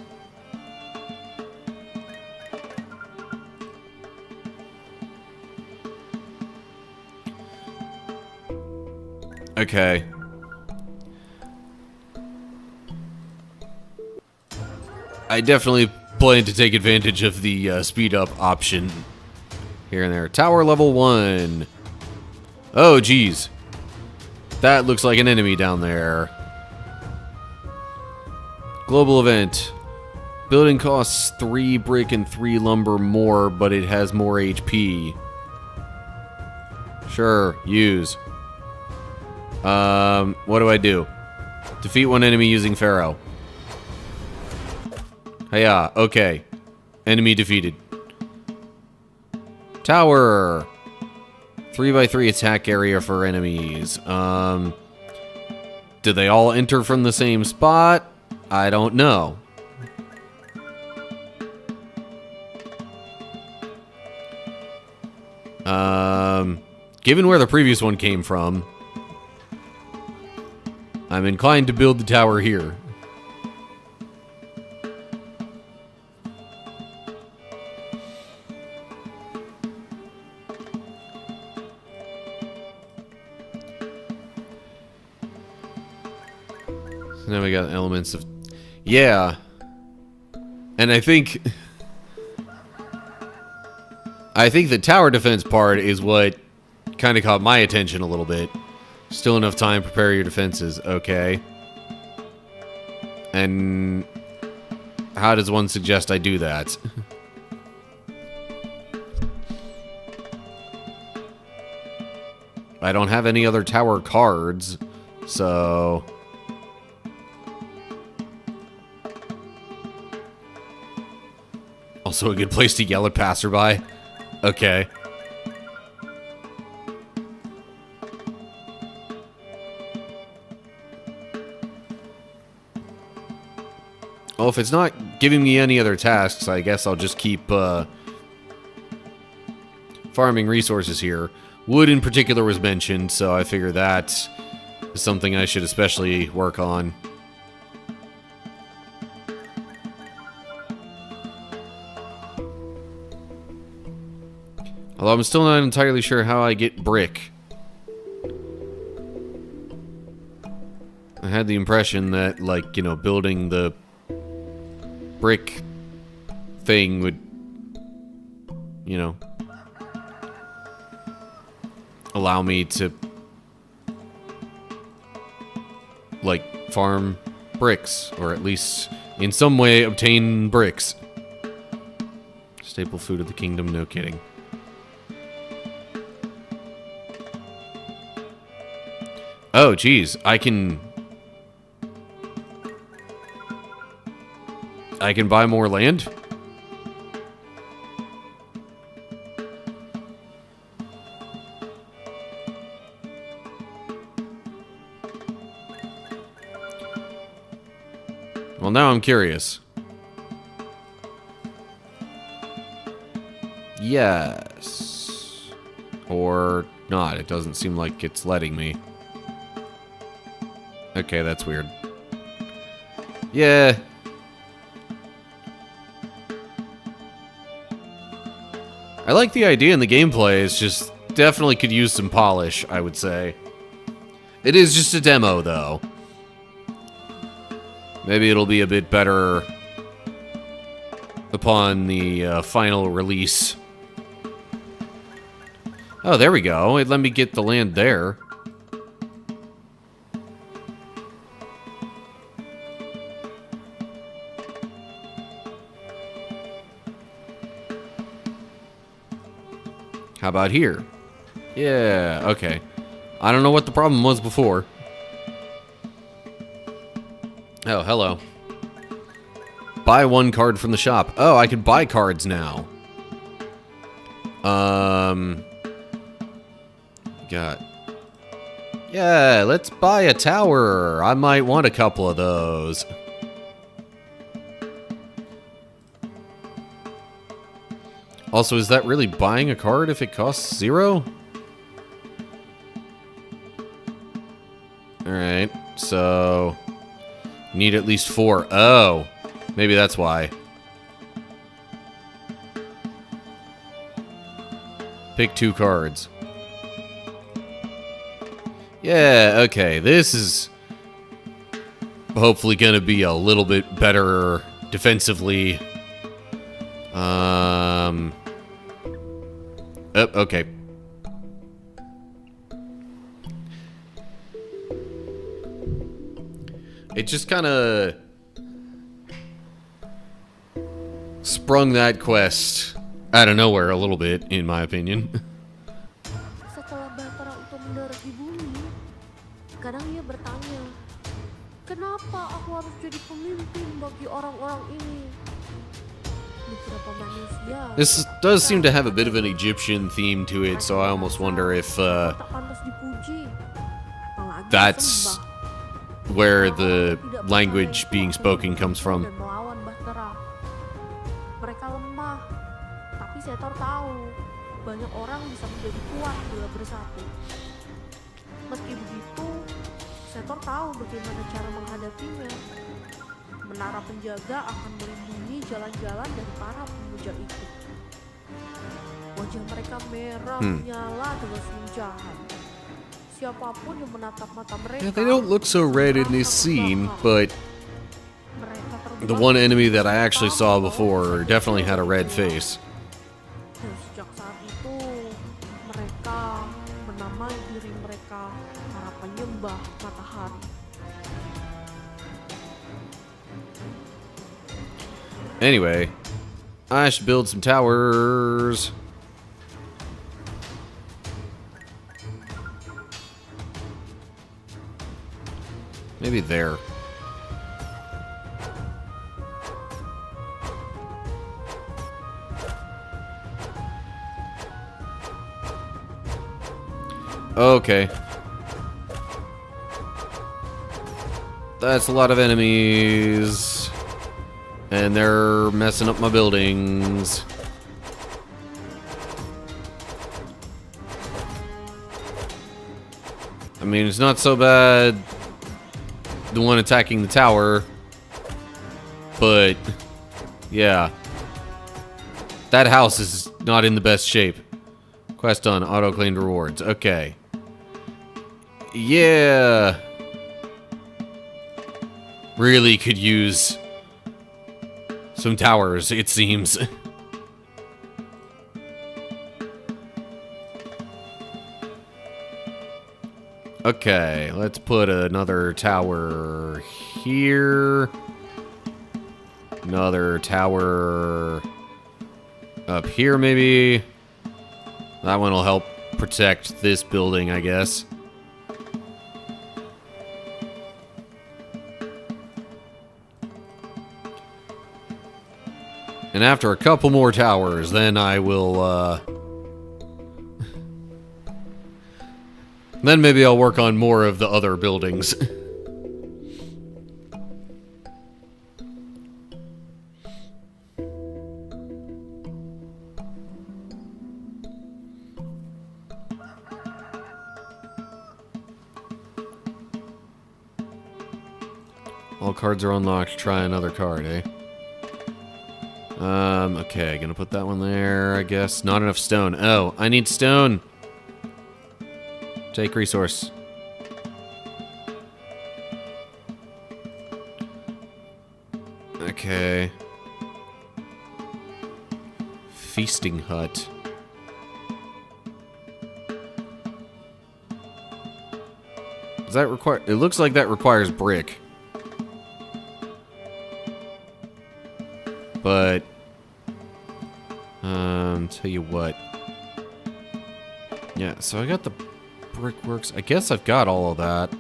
Okay. I definitely plan to take advantage of the speed up option here and there. Tower level 1. Oh, geez. That looks like an enemy down there. Global event. Building costs 3 brick and 3 lumber more, but it has more HP. Sure, use. What do I do? Defeat one enemy using Pharaoh. Hiya, okay. Enemy defeated. Tower. 3x3 attack area for enemies. Do they all enter from the same spot? I don't know. Given where the previous one came from, I'm inclined to build the tower here. So now we got elements of... Yeah. And I think I think the tower defense part is what kind of caught my attention a little bit. Still enough time, prepare your defenses. Okay. And how does one suggest I do that? I don't have any other tower cards, so... Also a good place to yell at passerby. Okay. Well, if it's not giving me any other tasks, I guess I'll just keep farming resources here. Wood in particular was mentioned, so I figure that is something I should especially work on. Although I'm still not entirely sure how I get brick. I had the impression that, like, you know, building the brick thing would, you know, allow me to, like, farm bricks, or at least in some way obtain bricks. Staple food of the kingdom, no kidding. Oh, geez, I can buy more land? Well, now I'm curious. Yes. Or not. It doesn't seem like it's letting me. Okay, that's weird. Yeah. I like the idea in the gameplay. It's just definitely could use some polish, I would say. It is just a demo, though. Maybe it'll be a bit better upon the final release. Oh, there we go. It let me get the land there. How about here? Yeah, okay. I don't know what the problem was before. Oh, hello. Buy one card from the shop. Oh, I can buy cards now. Got... Yeah, let's buy a tower. I might want a couple of those. Also, is that really buying a card if it costs 0? Alright, so... Need at least 4. Oh, maybe that's why. Pick 2 cards. Yeah, okay, this is hopefully gonna be a little bit better defensively. Oh, okay. It just kind of sprung that quest out of nowhere a little bit, in my opinion. Setelah Bahtera untuk mendarat di bumi, kadang ia bertanya, kenapa aku harus jadi pemimpin bagi orang-orang ini? Beberapa manusia. This does seem to have a bit of an Egyptian theme to it, so I almost wonder if Tak pantas dipuji, apalagi that's disembah. where the language being spoken comes from. Dan melawan Bahtera. Mereka lemah, tapi Setor tahu banyak orang bisa menjadi kuat bila bersatu. Meski begitu, Setor tahu bagaimana cara menghadapinya. Menara penjaga akan melindungi jalan-jalan dari para pemuja itu. Wajah mereka merah menyala dengan senyum jahat. Siapapun yang menatap mata mereka. Yeah, they don't look so red in this scene, but Mereka the terbang one enemy that I actually saw before definitely had a red face. dan sejak saat menamai diri mereka para penyembah matahari. Anyway, I should build some towers. Maybe there. Okay. That's a lot of enemies. And they're messing up my buildings. I mean, it's not so bad, the one attacking the tower. But, yeah. That house is not in the best shape. Quest done. Auto-claimed rewards. Okay. Yeah. Really could use some towers, it seems. Okay, let's put another tower here. Another tower up here, maybe. That one will help protect this building, I guess. And after a couple more towers, then I will, then maybe I'll work on more of the other buildings. All cards are unlocked. Try another card, eh? Okay, gonna put that one there, I guess. Not enough stone. Oh, I need stone. Take resource. Okay. Feasting hut. Does that require... It looks like that requires brick. But... tell you what. Yeah, so I got the brickworks. I guess I've got all of that.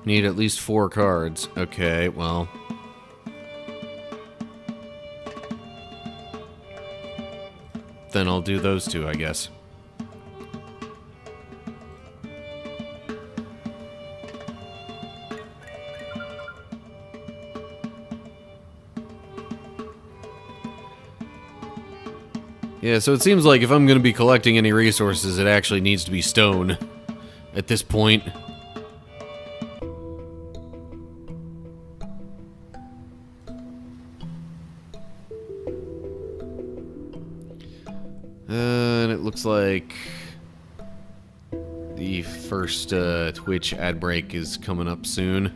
Need at least 4 cards. Okay, well. Then I'll do those 2, I guess. Yeah, so it seems like if I'm going to be collecting any resources, it actually needs to be stone at this point. And it looks like the first Twitch ad break is coming up soon.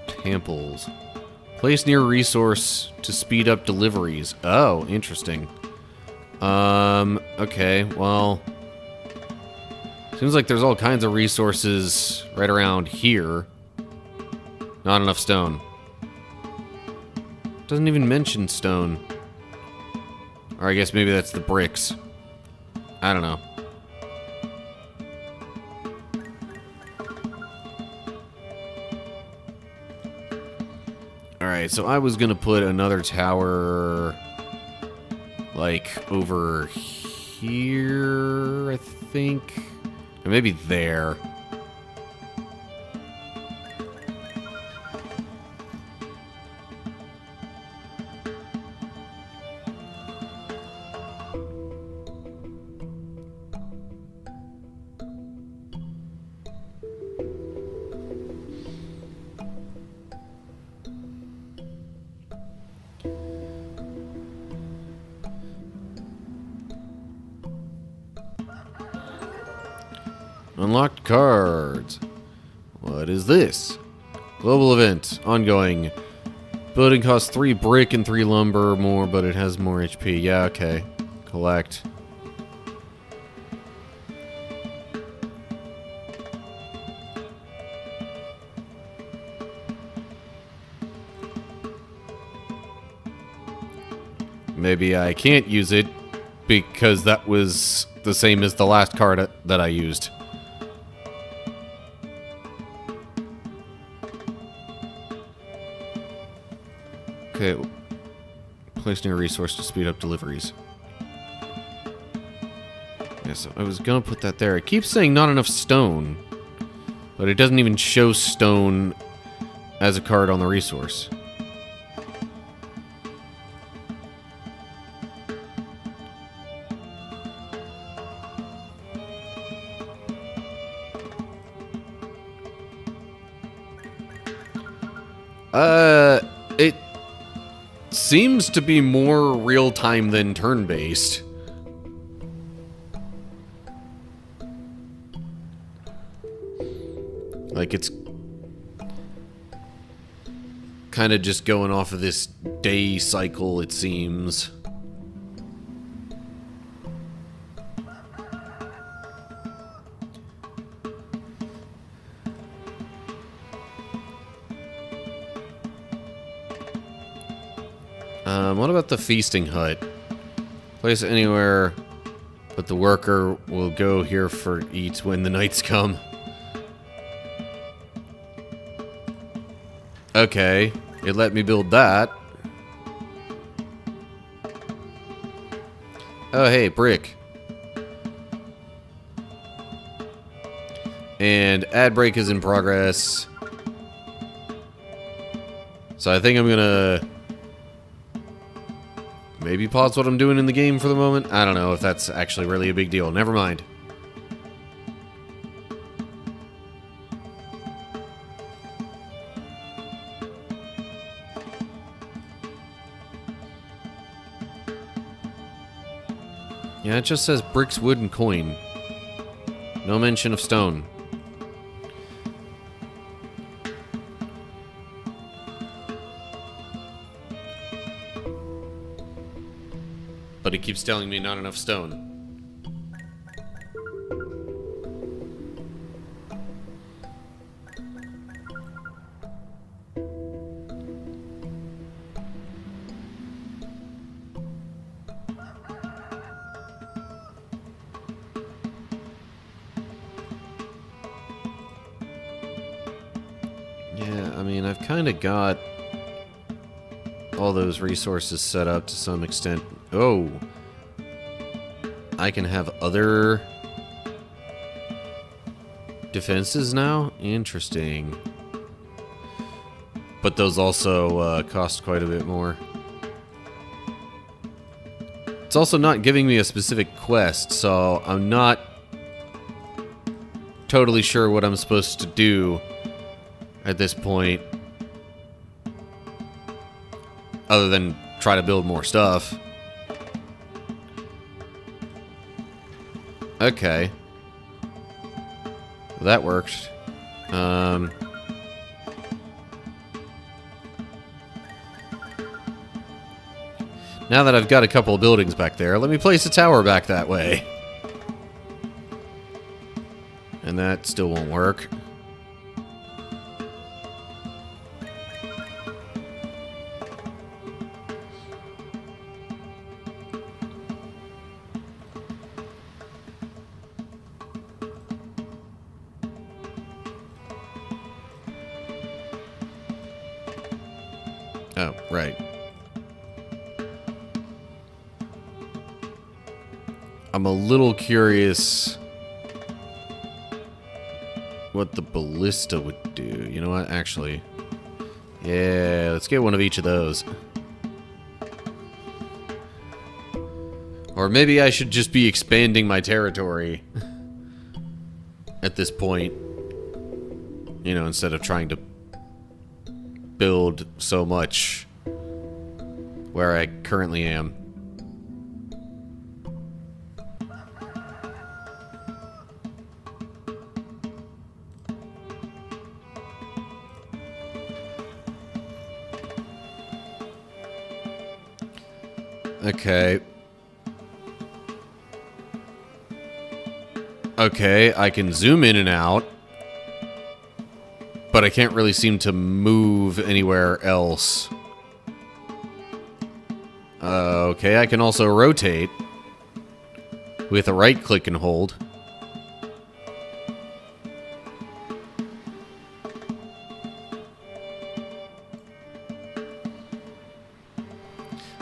Temples. Place near resource to speed up deliveries. Oh, interesting. Okay, well... Seems like there's all kinds of resources right around here. Not enough stone. Doesn't even mention stone. Or I guess maybe that's the bricks. I don't know. Alright, so I was gonna put another tower... like, over here, I think... Or maybe there. Unlocked cards. What is this? Global event. Ongoing. Building costs 3 brick and 3 lumber more, but it has more HP. Yeah, okay. Collect. Maybe I can't use it because that was the same as the last card that I used. Okay. Placing a resource to speed up deliveries. Yeah, so I was gonna put that there. It keeps saying not enough stone, but it doesn't even show stone as a card on the resource. It seems to be more real-time than turn-based. Like, it's kind of just going off of this day cycle, it seems. What about the feasting hut? Place it anywhere, but the worker will go here for eat when the nights come. Okay, it let me build that. Oh, hey, brick. And ad break is in progress. So I think I'm gonna maybe pause what I'm doing in the game for the moment. I don't know if that's actually really a big deal. Never mind. Yeah, it just says bricks, wood, and coin. No mention of stone. But it keeps telling me not enough stone. Yeah, I mean, I've kind of got all those resources set up to some extent. Oh, I can have other defenses now? Interesting. But those also cost quite a bit more. It's also not giving me a specific quest, so I'm not totally sure what I'm supposed to do at this point, other than try to build more stuff. Okay. Well, that worked. Now that I've got a couple of buildings back there, let me place a tower back that way. And that still won't work. Oh, right. I'm a little curious what the ballista would do. You know what? Actually, yeah, let's get one of each of those. Or maybe I should just be expanding my territory at this point. You know, instead of trying to build so much where I currently am. Okay. Okay, I can zoom in and out. But I can't really seem to move anywhere else. Okay, I can also rotate with a right click and hold.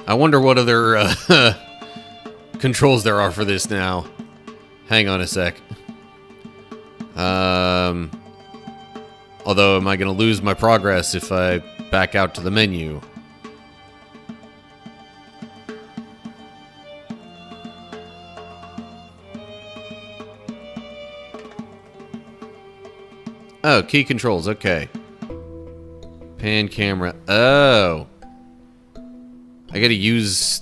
I wonder what other controls there are for this now. Hang on a sec. Although, am I going to lose my progress if I back out to the menu? Oh, key controls, okay. Pan camera. Oh. I gotta use,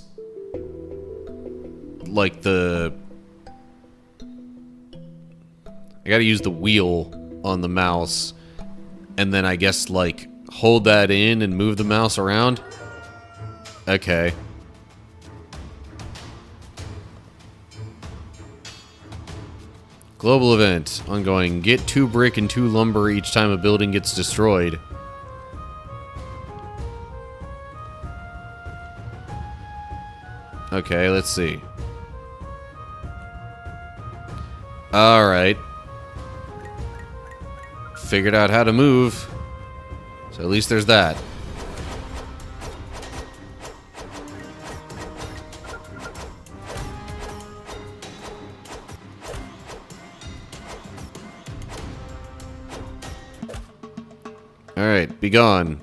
like, I gotta use the wheel on the mouse. And then I guess, like, hold that in and move the mouse around? Okay. Global event. Ongoing. Get 2 brick and 2 lumber each time a building gets destroyed. Okay, let's see. Alright. Figured out how to move. So at least there's that. Alright, be gone.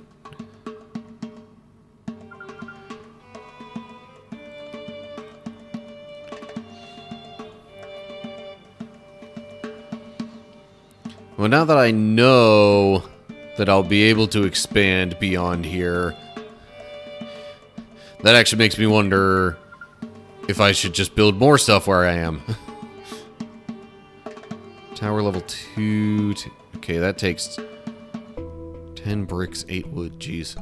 Well, now that I know that I'll be able to expand beyond here, that actually makes me wonder if I should just build more stuff where I am. Tower level 2. Okay, that takes 10 bricks, 8 wood. Jeez.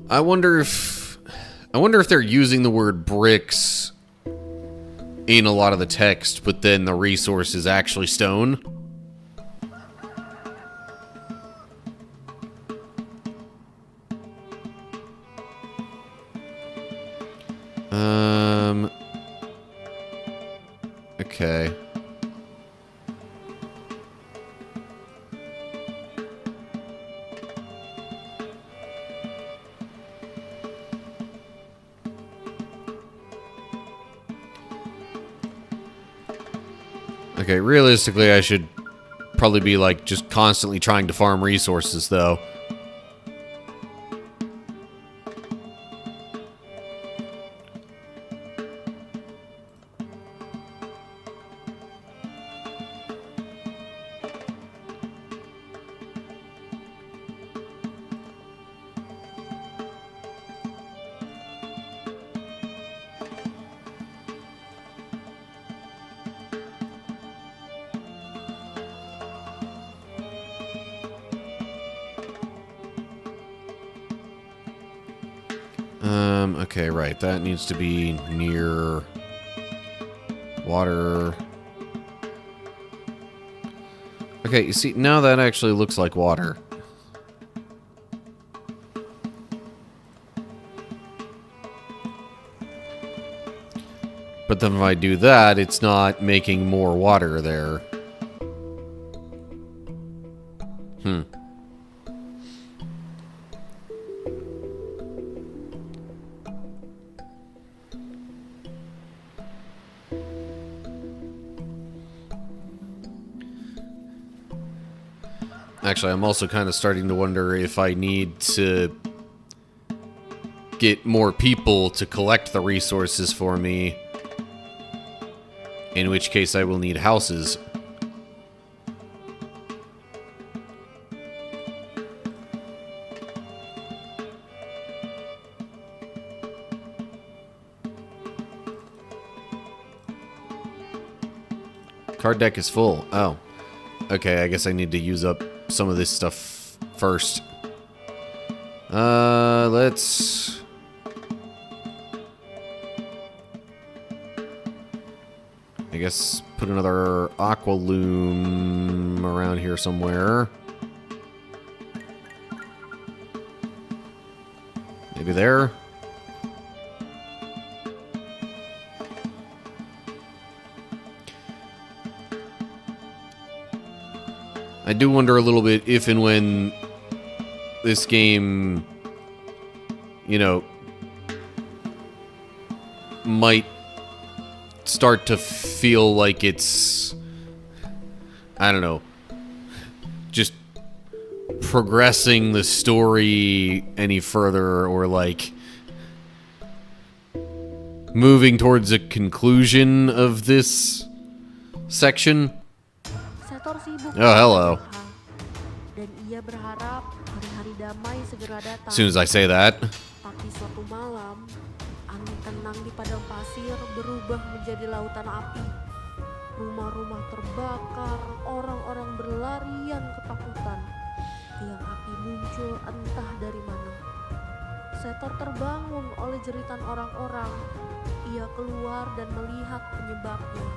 I wonder if they're using the word bricks in a lot of the text, but then the resource is actually stone. Okay. Okay, realistically, I should probably be, like, just constantly trying to farm resources, though. Okay, right. That needs to be near water. Okay, you see, now that actually looks like water. But then if I do that, it's not making more water there. Actually, I'm also kind of starting to wonder if I need to get more people to collect the resources for me. In which case I will need houses. Card deck is full. Oh. Okay, I guess I need to use up some of this stuff first. Let's... I guess put another aqua loom around here somewhere. Maybe there. I do wonder a little bit if and when this game, you know, might start to feel like it's, I don't know, just progressing the story any further, or like moving towards a conclusion of this section. Setor sibuk Oh, hello. dan ia berharap hari-hari damai segera datang. As soon as I say that. Tapi suatu malam, angin tenang di padang pasir berubah menjadi lautan api. Rumah-rumah terbakar, orang-orang berlarian ketakutan. Tiang api muncul entah dari mana. Setor terbangun oleh jeritan orang-orang. Ia keluar dan melihat penyebabnya.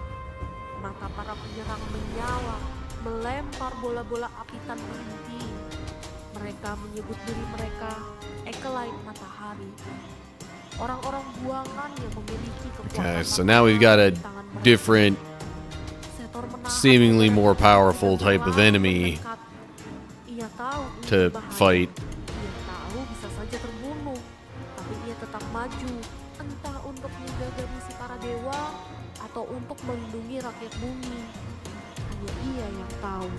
Mata para penyerang menyala, melempar bola-bola api tanpa henti. Mereka menyebut diri mereka Acolyte Matahari. Orang-orang buangan yang memiliki kekuatan. Okay, so now we've got a different, seemingly more powerful type of enemy to fight. Ia tahu bisa saja terbunuh, tapi ia tetap maju, entah untuk menjaga misi para dewa atau untuk melindungi rakyat bumi. Hanya ia yang tahu.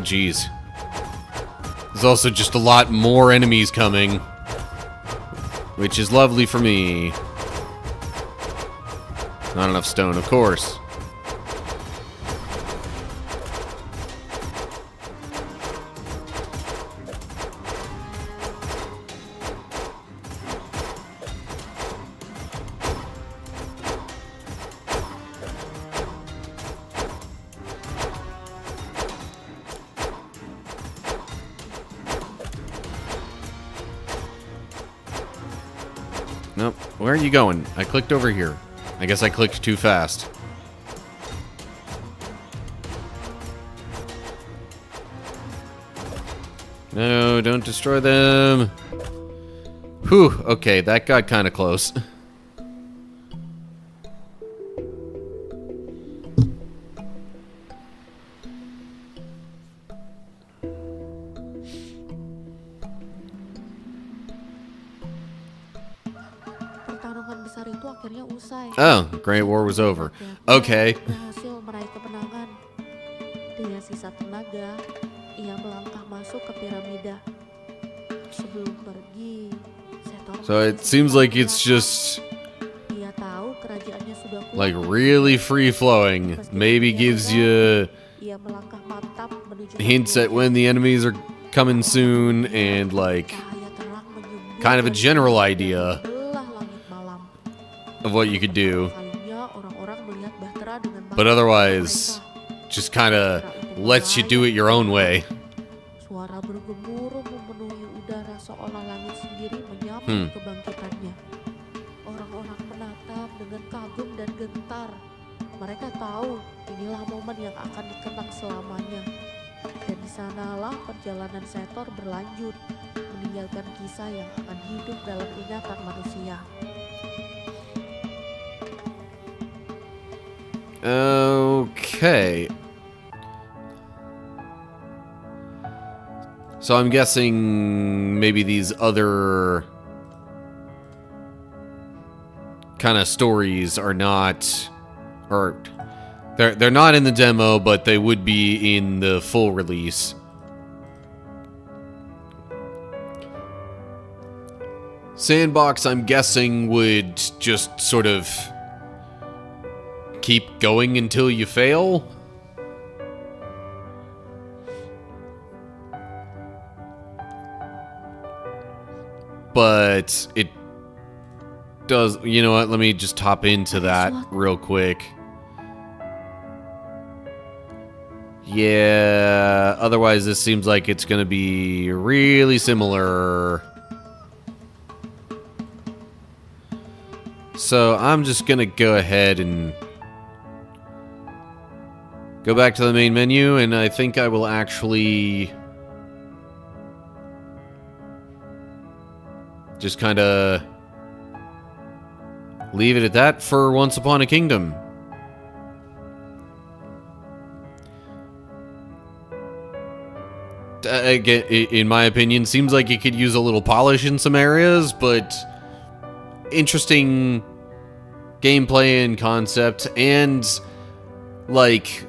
Jeez. There's also just a lot more enemies coming, which is lovely for me. Not enough stone, of course. Nope. Where are you going? I clicked over here. I guess I clicked too fast. No, don't destroy them. Whew, okay, that got kind of close. Pertarungan besar itu akhirnya usai. Oh, Great War was over. Okay. Berhasil meraih kemenangan. Dengan sisa tenaga, ia melangkah masuk ke piramida. Sebelum pergi, Setor So it seems like it's just ia tahu kerajaannya sudah kuat. like really free flowing. Maybe gives you Ia melangkah mantap menuju hints at when the enemies are coming soon and like cahaya terang menyembur kind of a dan general idea membelah langit malam. of what you could do. Kalinya orang-orang melihat Bahtera dengan But mata otherwise, mereka. just kind of lets you do it your own way. Suara bergemuruh memenuhi udara seolah langit sendiri menyambut kebangkitannya. Orang-orang menatap dengan kagum dan gentar. Mereka tahu inilah momen yang akan dikenang selamanya. Dan di sanalah perjalanan Setor berlanjut, meninggalkan kisah yang akan hidup dalam ingatan manusia. Okay. So I'm guessing maybe these other kind of stories are not, or they're not in the demo, but they would be in the full release. Sandbox, I'm guessing, would just sort of keep going until you fail. But it does, you know what, let me just hop into that real quick. Yeah, otherwise this seems like it's gonna be really similar. So I'm just gonna go ahead and go back to the main menu, and I think I will actually just kind of leave it at that for Once Upon a Kingdom. Again, in my opinion, seems like it could use a little polish in some areas, but interesting gameplay and concept, and like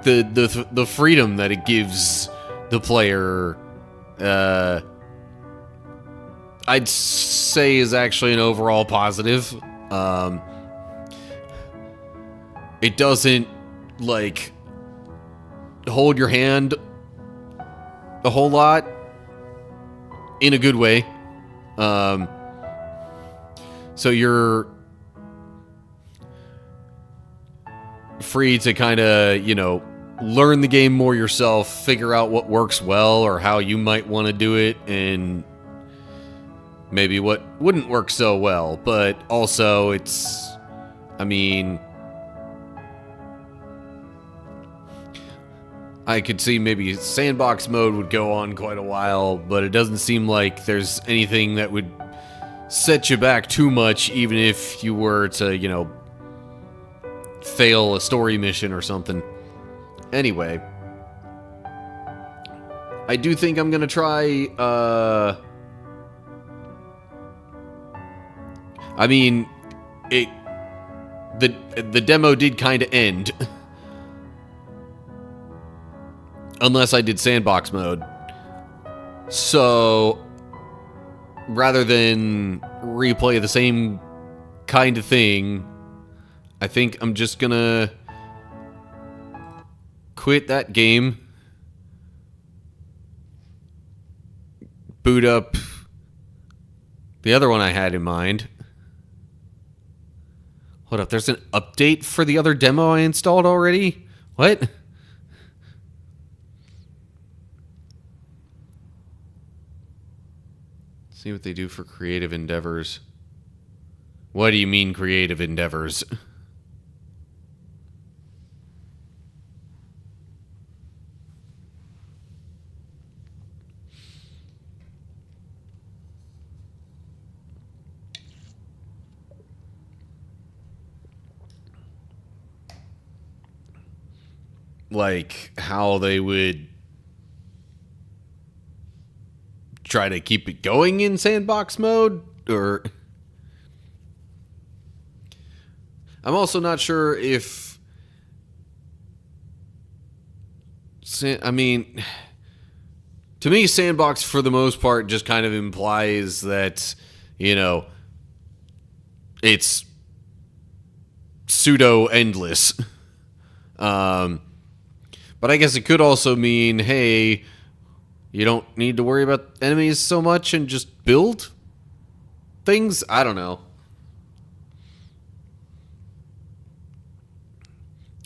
the freedom that it gives the player, I'd say is actually an overall positive. It doesn't like hold your hand a whole lot in a good way. So you're free to kind of, you know, learn the game more yourself, figure out what works well or how you might want to do it, and maybe what wouldn't work so well. But also it's, I mean, I could see maybe sandbox mode would go on quite a while, but it doesn't seem like there's anything that would set you back too much, even if you were to, you know, fail a story mission or something. Anyway, I do think I'm gonna try, I mean, the demo did kind of end. Unless I did sandbox mode. So, rather than replay the same kind of thing, I think I'm just gonna quit that game, boot up the other one I had in mind. Hold up, there's an update for the other demo I installed already? What? See what they do for creative endeavors. What do you mean creative endeavors? Like how they would try to keep it going in sandbox mode, or I'm also not sure if, I mean, to me, sandbox for the most part just kind of implies that, you know, it's pseudo endless. But I guess it could also mean, hey, you don't need to worry about enemies so much and just build things? I don't know.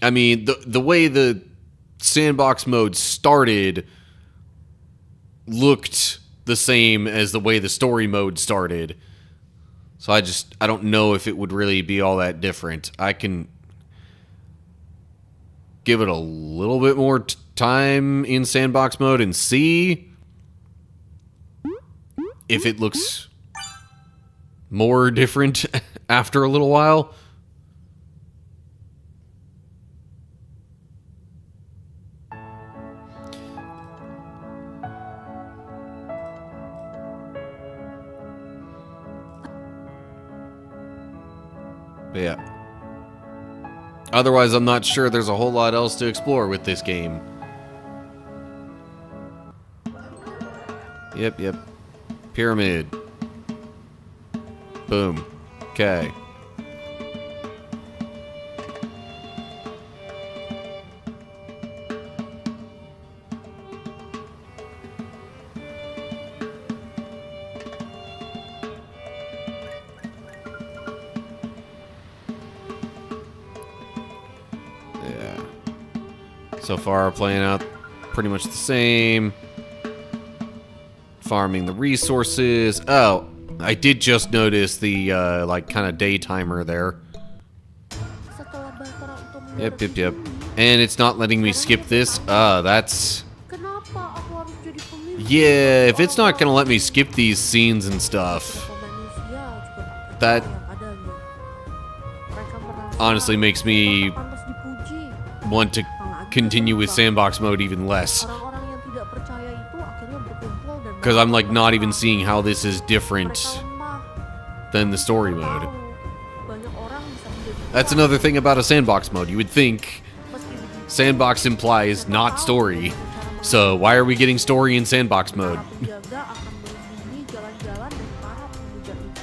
I mean, the way the sandbox mode started looked the same as the way the story mode started. So I don't know if it would really be all that different. I can give it a little bit more time in sandbox mode and see if it looks more different after a little while. But yeah. Otherwise, I'm not sure there's a whole lot else to explore with this game. Yep. Pyramid. Boom. Okay. So far, playing out pretty much the same. Farming the resources. Oh, I did just notice the, like, kind of day timer there. Setelah Bahtera untuk Yep. And it's not letting me skip this. That's... Kenapa aku harus jadi pemimpin? Yeah, if it's not gonna let me skip these scenes and stuff, Manusia juga that yang adanya. Mereka merasa honestly makes me pantas dipuji. want to continue with sandbox mode even less. Orang-orang yang tidak percaya itu akhirnya berkumpul dan Because I'm like not even seeing how this is different mereka lemah. than the story mode. Banyak orang bisa menjadi That's another thing about a sandbox mode. You would think meski begitu. sandbox implies not story. So why are we getting story in sandbox mode? Para penjaga akan melindungi jalan-jalan dari para pemuja itu.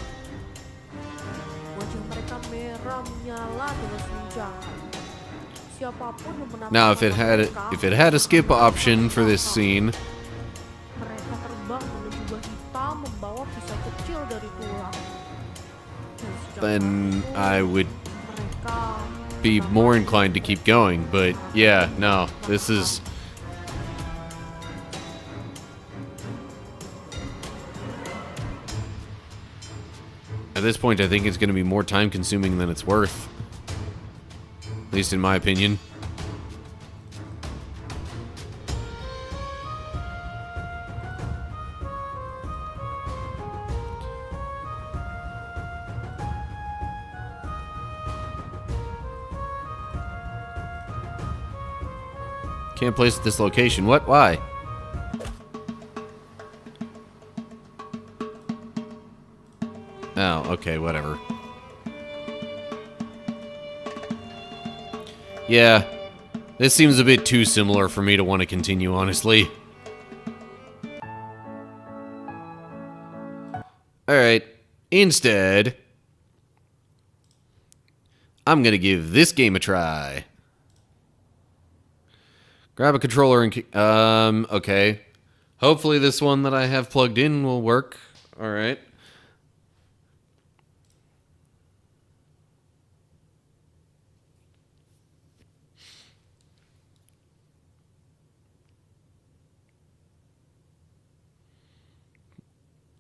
Wajah mereka merah menyala dengan senja. Siapapun yang menatap Now if it had a skip option for this scene, mereka terbang dengan jubah hitam membawa pisau kecil dari tulang. Dan sejak then saat itu, I would mereka be more inclined to keep going. But yeah, no, this is... At this point, I think it's going to be more time consuming than it's worth. At least in my opinion. Can't place at this location. What? Why? Oh, okay, whatever. Yeah, this seems a bit too similar for me to want to continue, honestly. Alright, instead, I'm gonna give this game a try. Grab a controller and... okay. Hopefully this one that I have plugged in will work. Alright.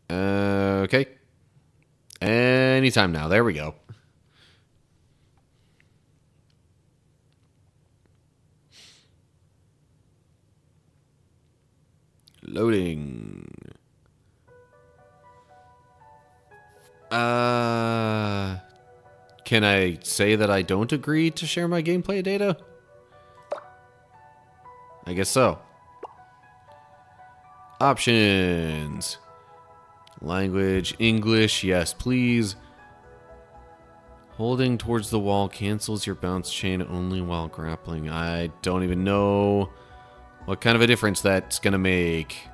Okay. Anytime now. There we go. Loading. Can I say that I don't agree to share my gameplay data? I guess so. Options. Language, English, yes, please. Holding towards the wall cancels your bounce chain only while grappling. I don't even know what kind of a difference that's gonna make.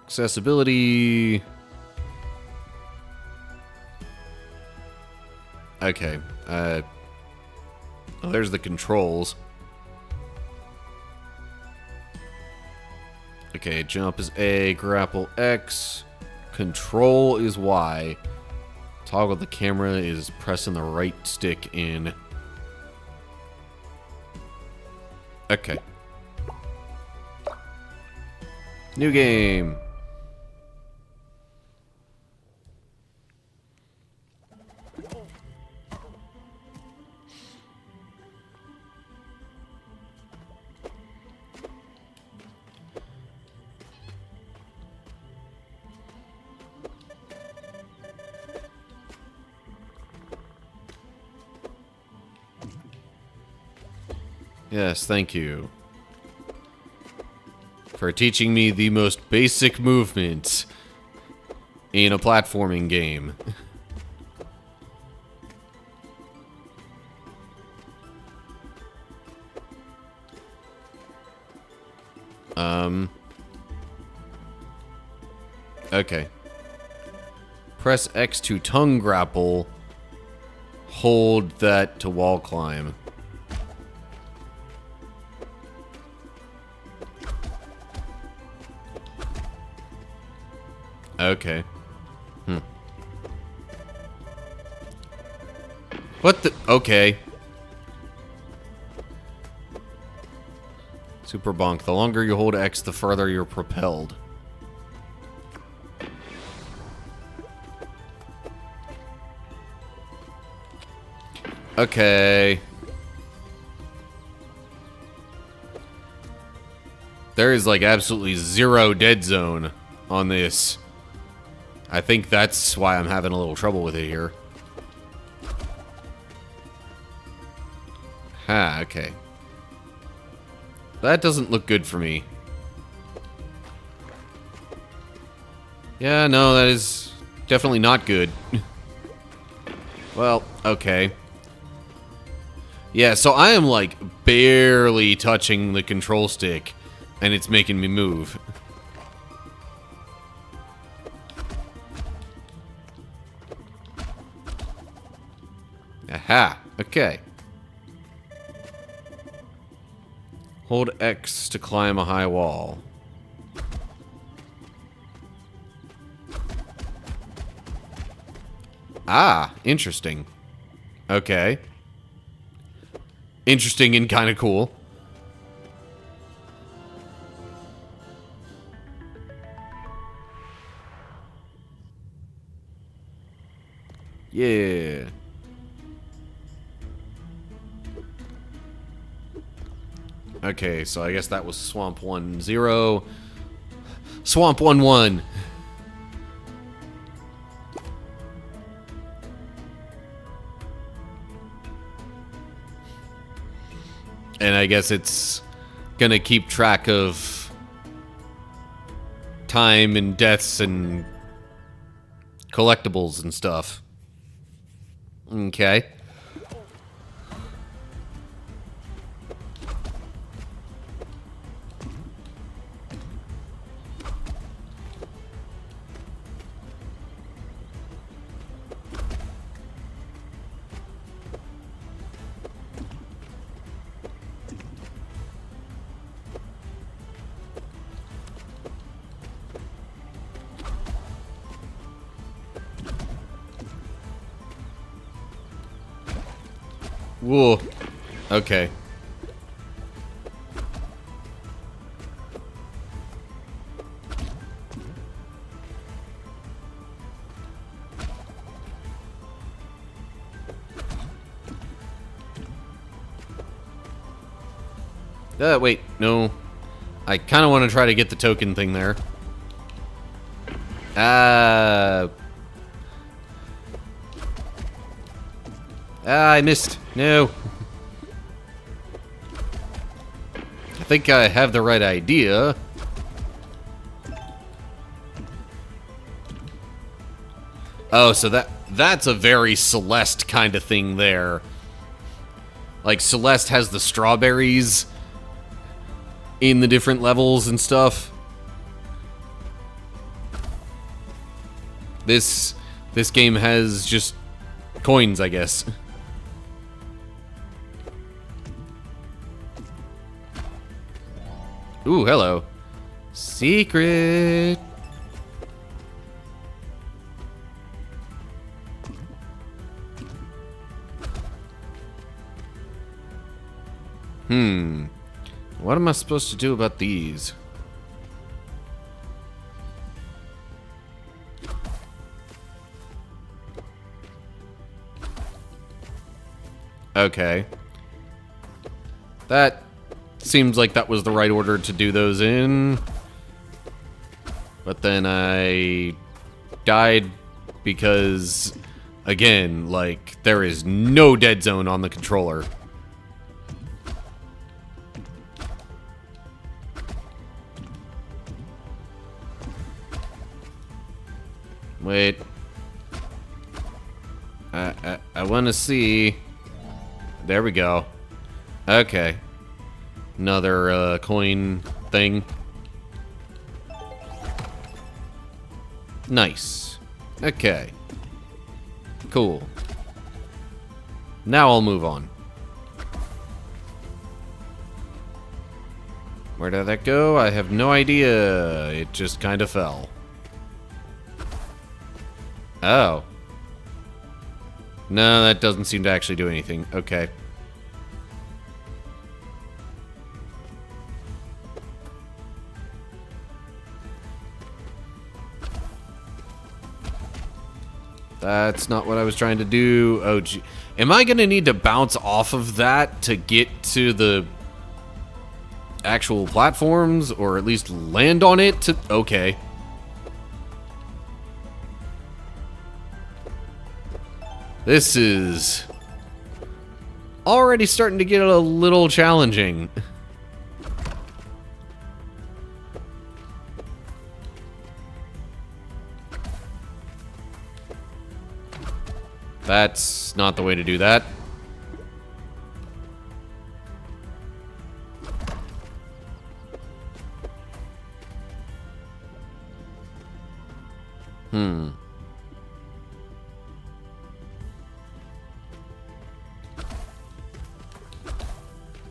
Accessibility. Okay. Oh, there's the controls. Okay, jump is A, grapple X, control is Y. Toggle the camera is pressing the right stick in. Okay. New game. Yes, thank you for teaching me the most basic movements in a platforming game. Okay. Press X to tongue grapple. Hold that to wall climb. Okay. What the... Okay. Super bonk. The longer you hold X, the further you're propelled. Okay. There is like absolutely zero dead zone on this. I think that's why I'm having a little trouble with it here. Ha, okay. That doesn't look good for me. Yeah, no, that is definitely not good. Well, okay. Yeah, so I am like barely touching the control stick, and it's making me move. Aha, okay. Hold X to climb a high wall. Ah, interesting. Okay. Interesting and kind of cool. Yeah. Okay, so I guess that was Swamp 1-0. Swamp 1-1. And I guess it's gonna keep track of time and deaths and collectibles and stuff. Okay. Whoa. Okay. Wait, no. I kind of want to try to get the token thing there. I missed. No. I think I have the right idea. Oh, so that's a very Celeste kind of thing there. Like, Celeste has the strawberries in the different levels and stuff. This game has just coins, I guess. Ooh, hello. Secret. What am I supposed to do about these? Okay. That seems like that was the right order to do those in. But then I died because, again, like, there is no dead zone on the controller. Wait. I want to see. There we go. Okay. Another coin thing. Nice. Okay. Cool. Now I'll move on. Where did that go? I have no idea. It just kind of fell. Oh. No, that doesn't seem to actually do anything. Okay. That's not what I was trying to do. Oh, gee. Am I going to need to bounce off of that to get to the actual platforms? Or at least land on it? Okay. This is already starting to get a little challenging. That's not the way to do that.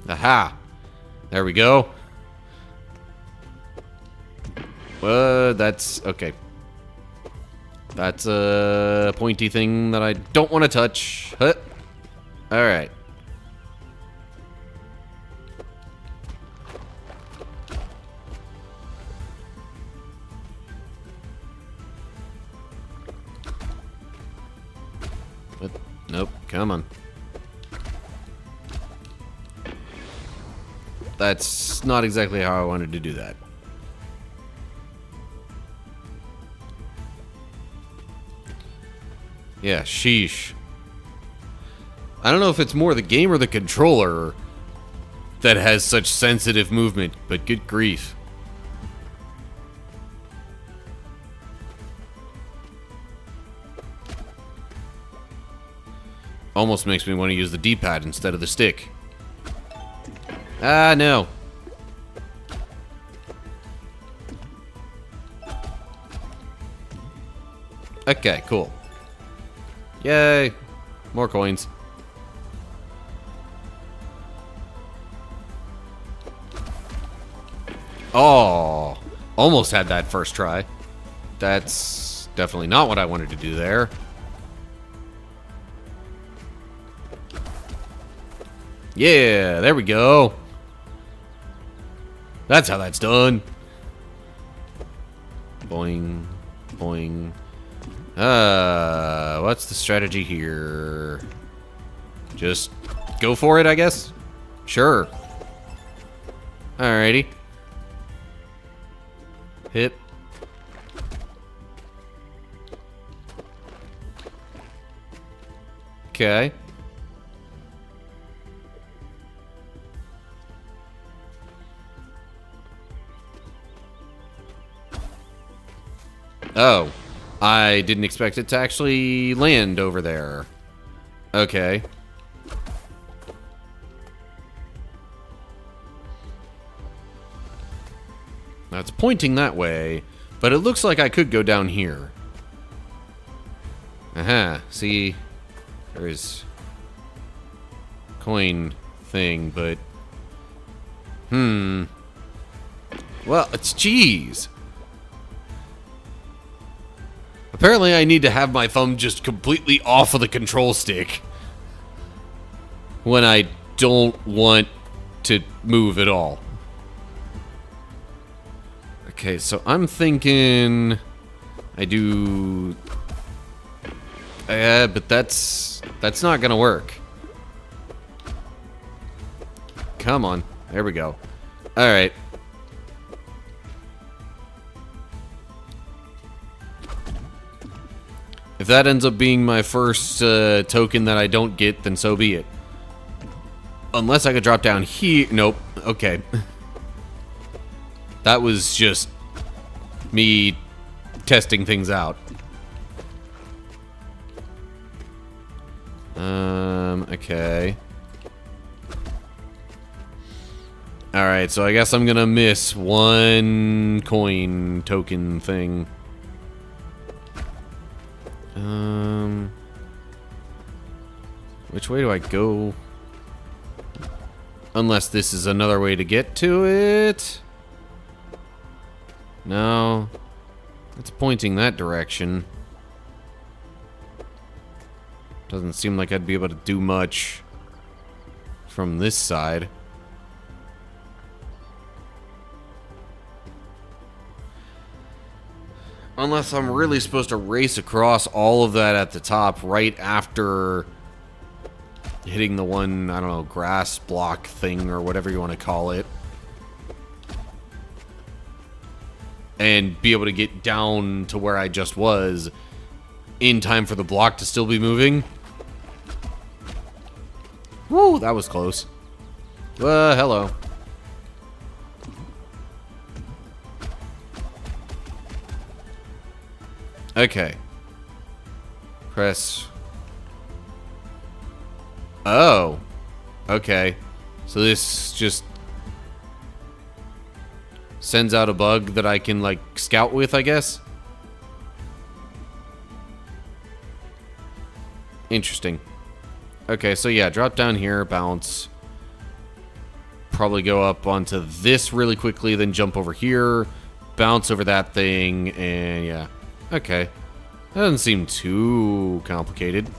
Aha! There we go. That's okay. That's a pointy thing that I don't want to touch. Huh. Alright. Nope, come on. That's not exactly how I wanted to do that. Yeah, sheesh. I don't know if it's more the game or the controller that has such sensitive movement, but good grief. Almost makes me want to use the D-pad instead of the stick. Ah, no. Okay, cool. Yay. More coins. Oh, almost had that first try. That's definitely not what I wanted to do there. Yeah, there we go. That's how that's done. Boing, boing. What's the strategy here? Just go for it, I guess? Sure. Alrighty. Hit. Okay. Oh. I didn't expect it to actually land over there. Okay. Now it's pointing that way, but it looks like I could go down here. Aha, see, there's coin thing, but well, it's cheese. Apparently I need to have my thumb just completely off of the control stick when I don't want to move at all. Okay, so I'm thinking I do... but that's not gonna work. Come on. There we go. Alright. If that ends up being my first token that I don't get, then so be it. Unless I could drop down here. Nope. Okay. That was just me testing things out. Okay. Alright, so I guess I'm gonna miss one coin token thing. Which way do I go? Unless this is another way to get to it. No. It's pointing that direction. Doesn't seem like I'd be able to do much from this side. Unless I'm really supposed to race across all of that at the top right after hitting the one, I don't know, grass block thing or whatever you want to call it. And be able to get down to where I just was in time for the block to still be moving. Woo, that was close. Hello. Okay. Press. Oh. Okay. So this just sends out a bug that I can, like, scout with, I guess? Interesting. Okay, so yeah, drop down here, bounce. Probably go up onto this really quickly, then jump over here, bounce over that thing, and yeah. Okay. That doesn't seem too complicated.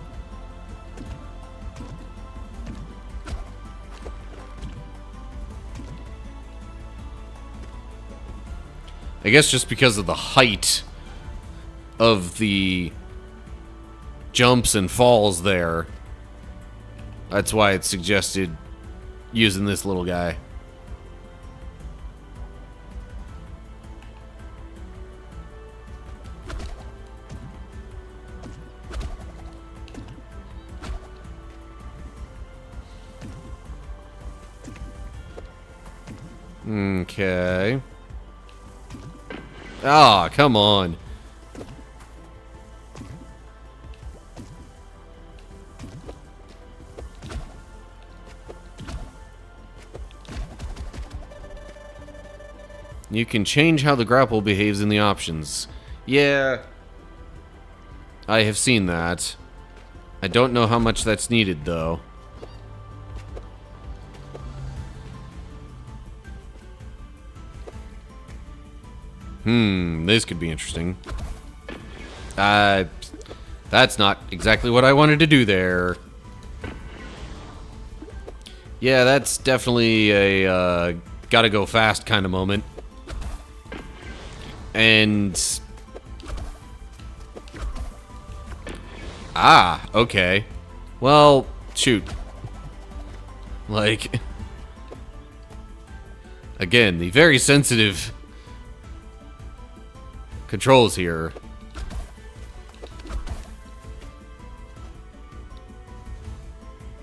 I guess just because of the height of the jumps and falls there, that's why it suggested using this little guy. Okay. Ah, come on. You can change how the grapple behaves in the options. Yeah. I have seen that. I don't know how much that's needed, though. This could be interesting. That's not exactly what I wanted to do there. Yeah, that's definitely a gotta go fast kind of moment. And... Ah, okay. Well, shoot. Like... Again, the very sensitive controls here.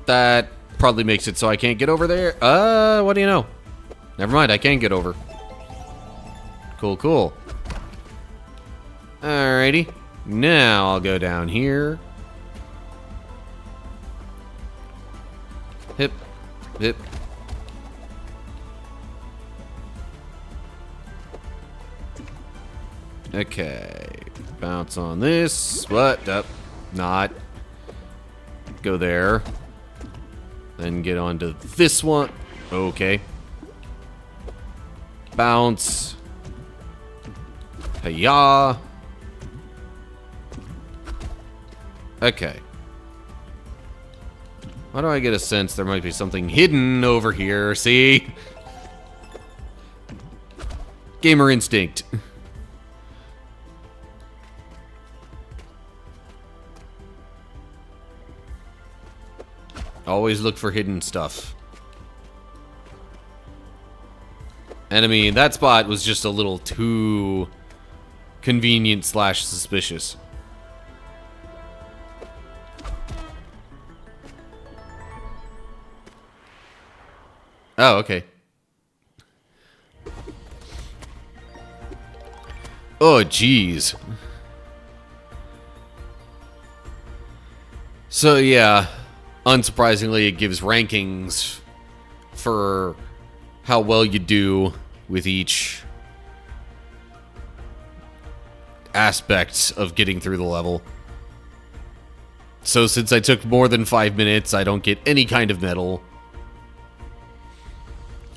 That probably makes it so I can't get over there. What do you know? Never mind, I can get over. Cool, cool. Alrighty. Now I'll go down here. Hip. Hip. Okay. Bounce on this. What? Up. Not. Go there. Then get onto this one. Okay. Bounce. Hiya. Okay. Why do I get a sense there might be something hidden over here? See? Gamer instinct. Always look for hidden stuff. And I mean, that spot was just a little too convenient / suspicious. Oh, okay. Oh, jeez. So, yeah. Unsurprisingly, it gives rankings for how well you do with each aspect of getting through the level. So since I took more than 5 minutes, I don't get any kind of medal.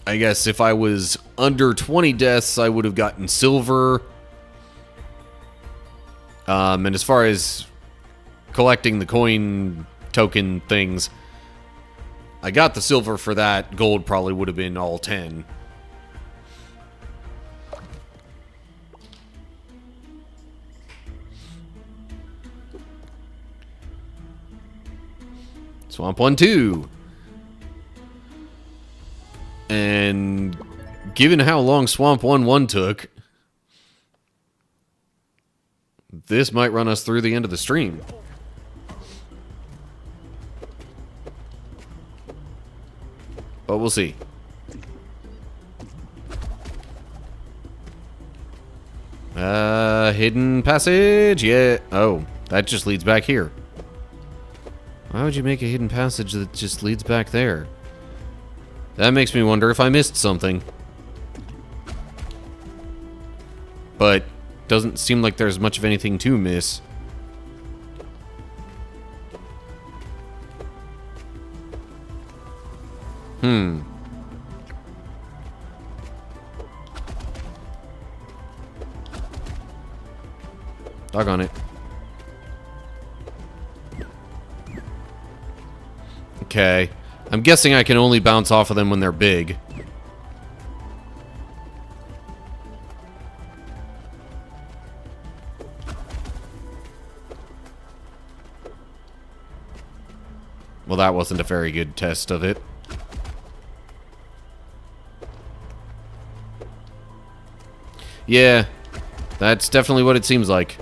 I guess if I was under 20 deaths, I would have gotten silver. And as far as collecting the coin token things, I got the silver for that. Gold probably would have been all 10. Swamp 1, 2. And given how long Swamp 1, 1 took, this might run us through the end of the stream. But we'll see. Hidden passage? Yeah. Oh, that just leads back here. Why would you make a hidden passage that just leads back there? That makes me wonder if I missed something. But doesn't seem like there's much of anything to miss. Doggone it. Okay. I'm guessing I can only bounce off of them when they're big. Well, that wasn't a very good test of it. Yeah, that's definitely what it seems like.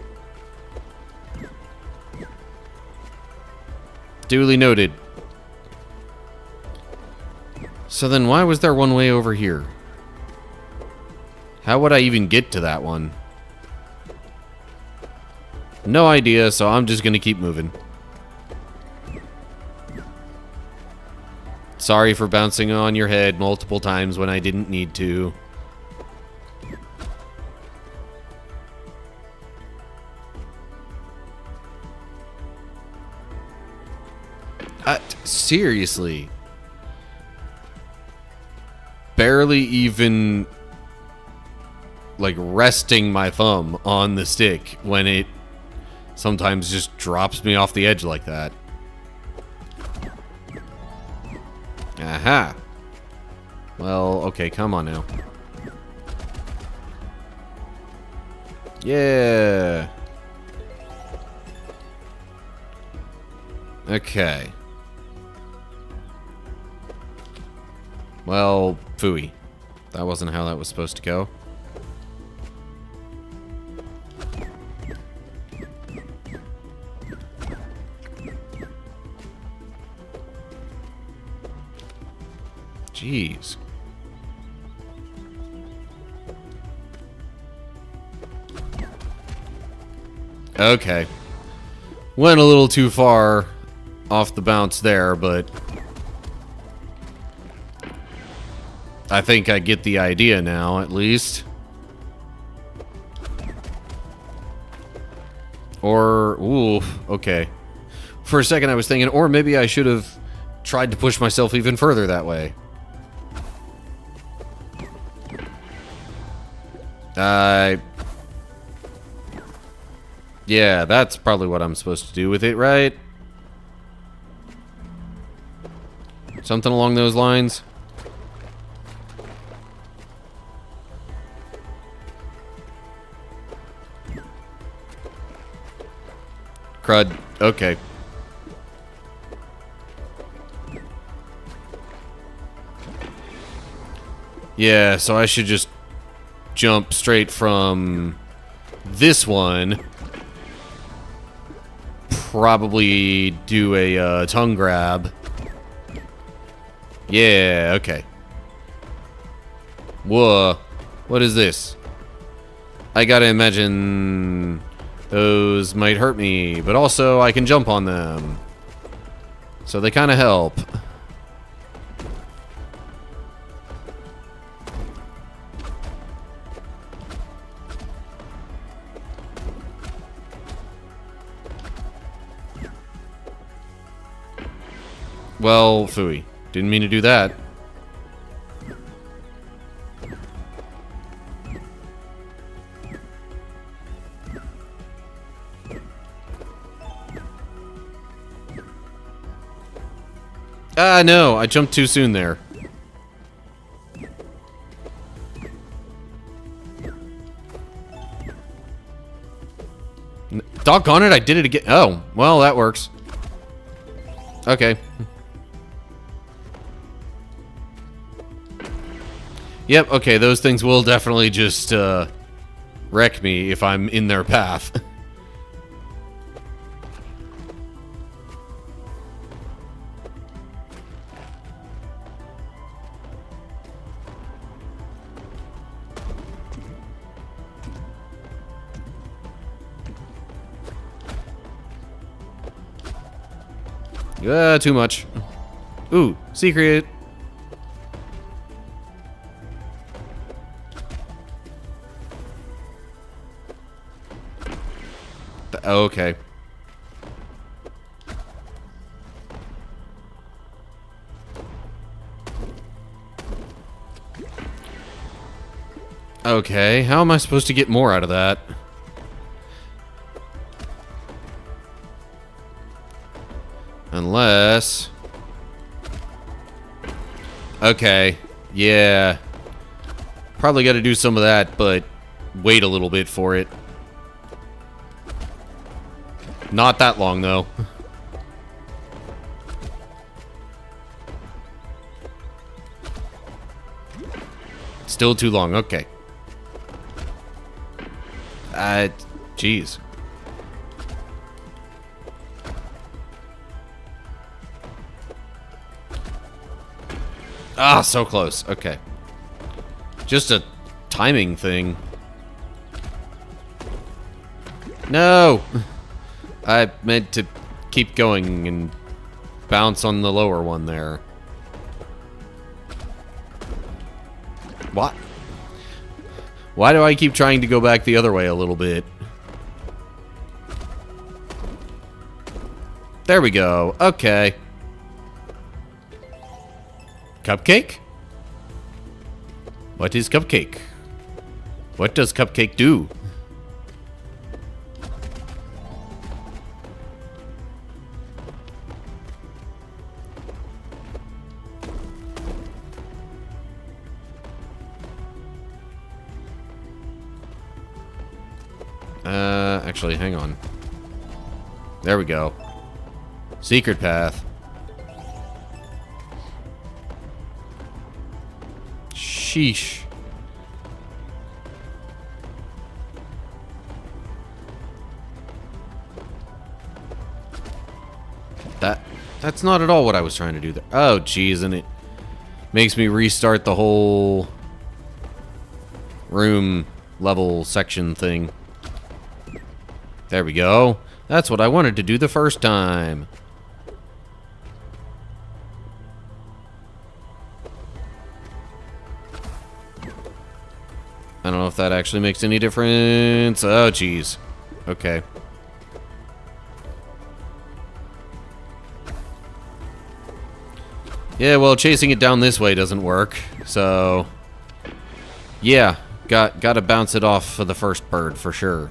Duly noted. So then why was there one way over here? How would I even get to that one? No idea, so I'm just gonna keep moving. Sorry for bouncing on your head multiple times when I didn't need to. Seriously. Barely even, like, resting my thumb on the stick when it sometimes just drops me off the edge like that. Aha. Well, okay, come on now. Yeah. Okay. Well, phooey. That wasn't how that was supposed to go. Jeez. Okay. Went a little too far off the bounce there, but I think I get the idea now, at least. Or, ooh, okay. For a second I was thinking, or maybe I should have tried to push myself even further that way. Yeah, that's probably what I'm supposed to do with it, right? Something along those lines. Crud. Okay. Yeah, so I should just jump straight from this one. Probably do a tongue grab. Yeah, okay. Whoa. What is this? I gotta imagine those might hurt me, but also I can jump on them. So they kind of help. Well, phooey. Didn't mean to do that. Ah, no. I jumped too soon there. Doggone it, I did it again. Oh, well, that works. Okay. Yep, okay, those things will definitely just wreck me if I'm in their path. Too much. Ooh, secret. Okay. Okay, how am I supposed to get more out of that? Unless... Okay, yeah. Probably gotta do some of that, but wait a little bit for it. Not that long, though. Still too long, okay. Jeez. Ah, so close. Okay. Just a timing thing. No! I meant to keep going and bounce on the lower one there. What? Why do I keep trying to go back the other way a little bit? There we go. Okay. Cupcake? What is Cupcake? What does Cupcake do? Actually, hang on. There we go. Secret path. Sheesh. That's not at all what I was trying to do there. Oh, geez, and it makes me restart the whole room level section thing. There we go. That's what I wanted to do the first time. I don't know if that actually makes any difference. Oh, jeez. Okay. Yeah, well, chasing it down this way doesn't work. So, yeah, gotta bounce it off for the first bird for sure.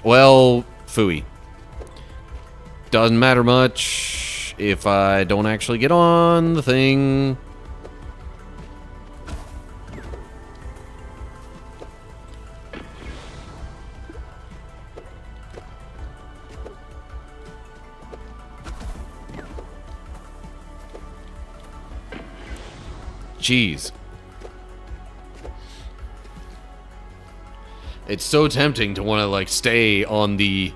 Well, phooey. Doesn't matter much if I don't actually get on the thing. Jeez. It's so tempting to want to, like, stay on the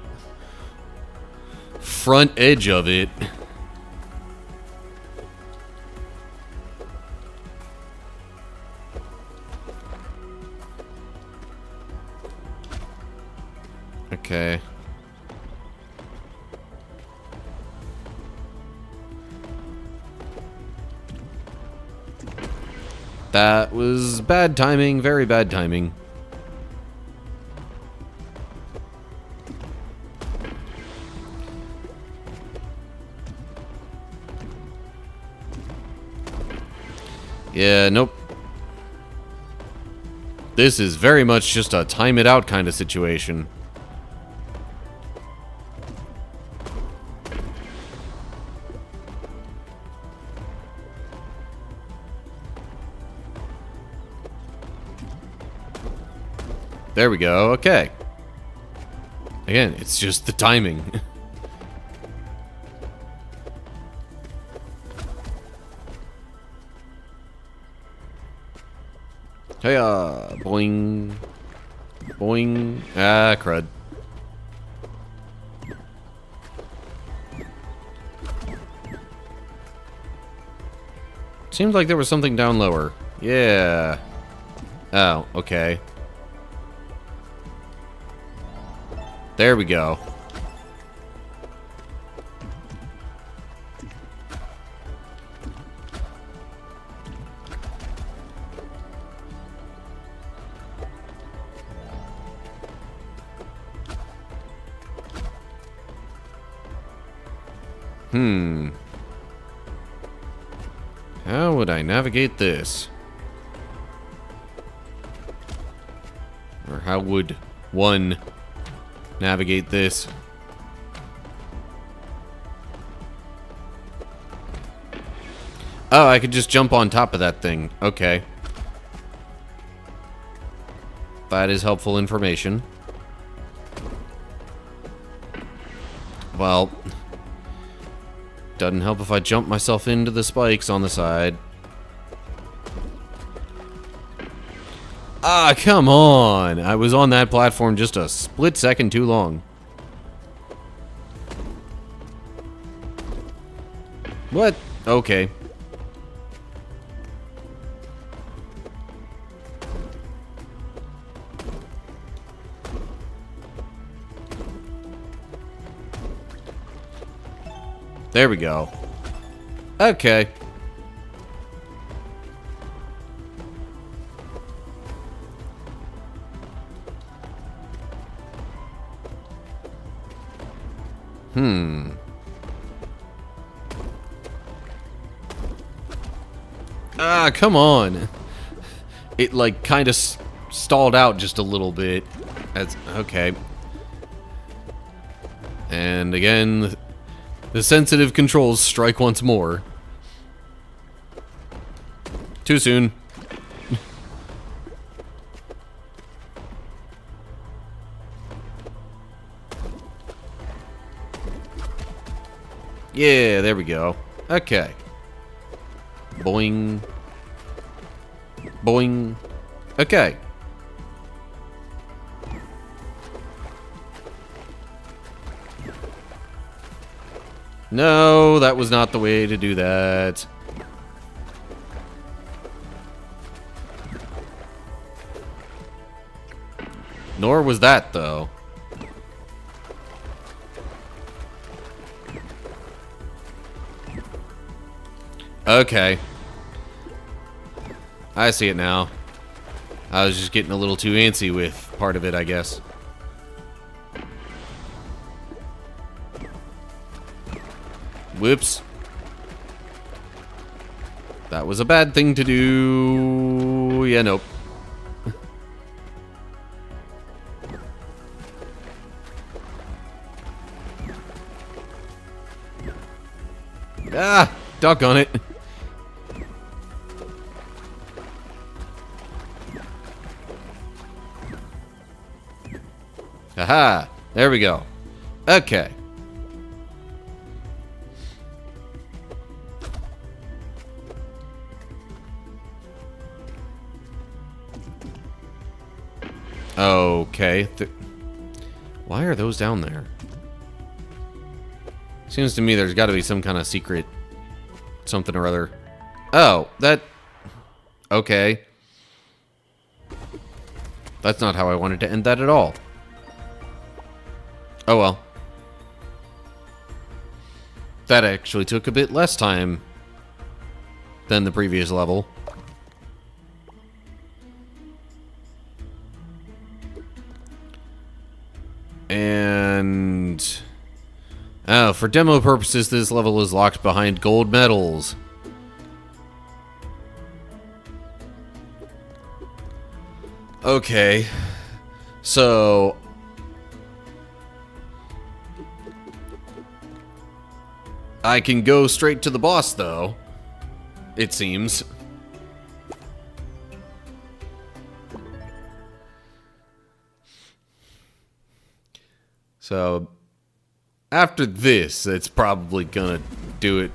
front edge of it. Okay. That was bad timing, very bad timing. Yeah, nope. This is very much just a time it out kind of situation. There we go, okay. Again, it's just the timing. Hey, boing. Boing. Ah, crud. Seems like there was something down lower. Yeah. Oh, okay. There we go. How would I navigate this? Or how would one navigate this? Oh, I could just jump on top of that thing. Okay. That is helpful information. Well, doesn't help if I jump myself into the spikes on the side. Ah, come on! I was on that platform just a split second too long. What? Okay. There we go. Okay. Ah, come on. It, like, kind of stalled out just a little bit. That's okay. And again, the sensitive controls strike once more. Too soon. Yeah, there we go. Okay. Boing. Boing. Okay. No, that was not the way to do that. Nor was that, though. Okay. I see it now. I was just getting a little too antsy with part of it, I guess. Whoops. That was a bad thing to do. Yeah, nope. Ah, doggone it. Haha, there we go. Okay. Okay. Why are those down there? Seems to me there's got to be some kind of secret something or other. Oh, that... Okay. That's not how I wanted to end that at all. Oh well. That actually took a bit less time than the previous level. And... oh, for demo purposes, this level is locked behind gold medals. Okay. So... I can go straight to the boss, though. It seems. So, after this, it's probably gonna do it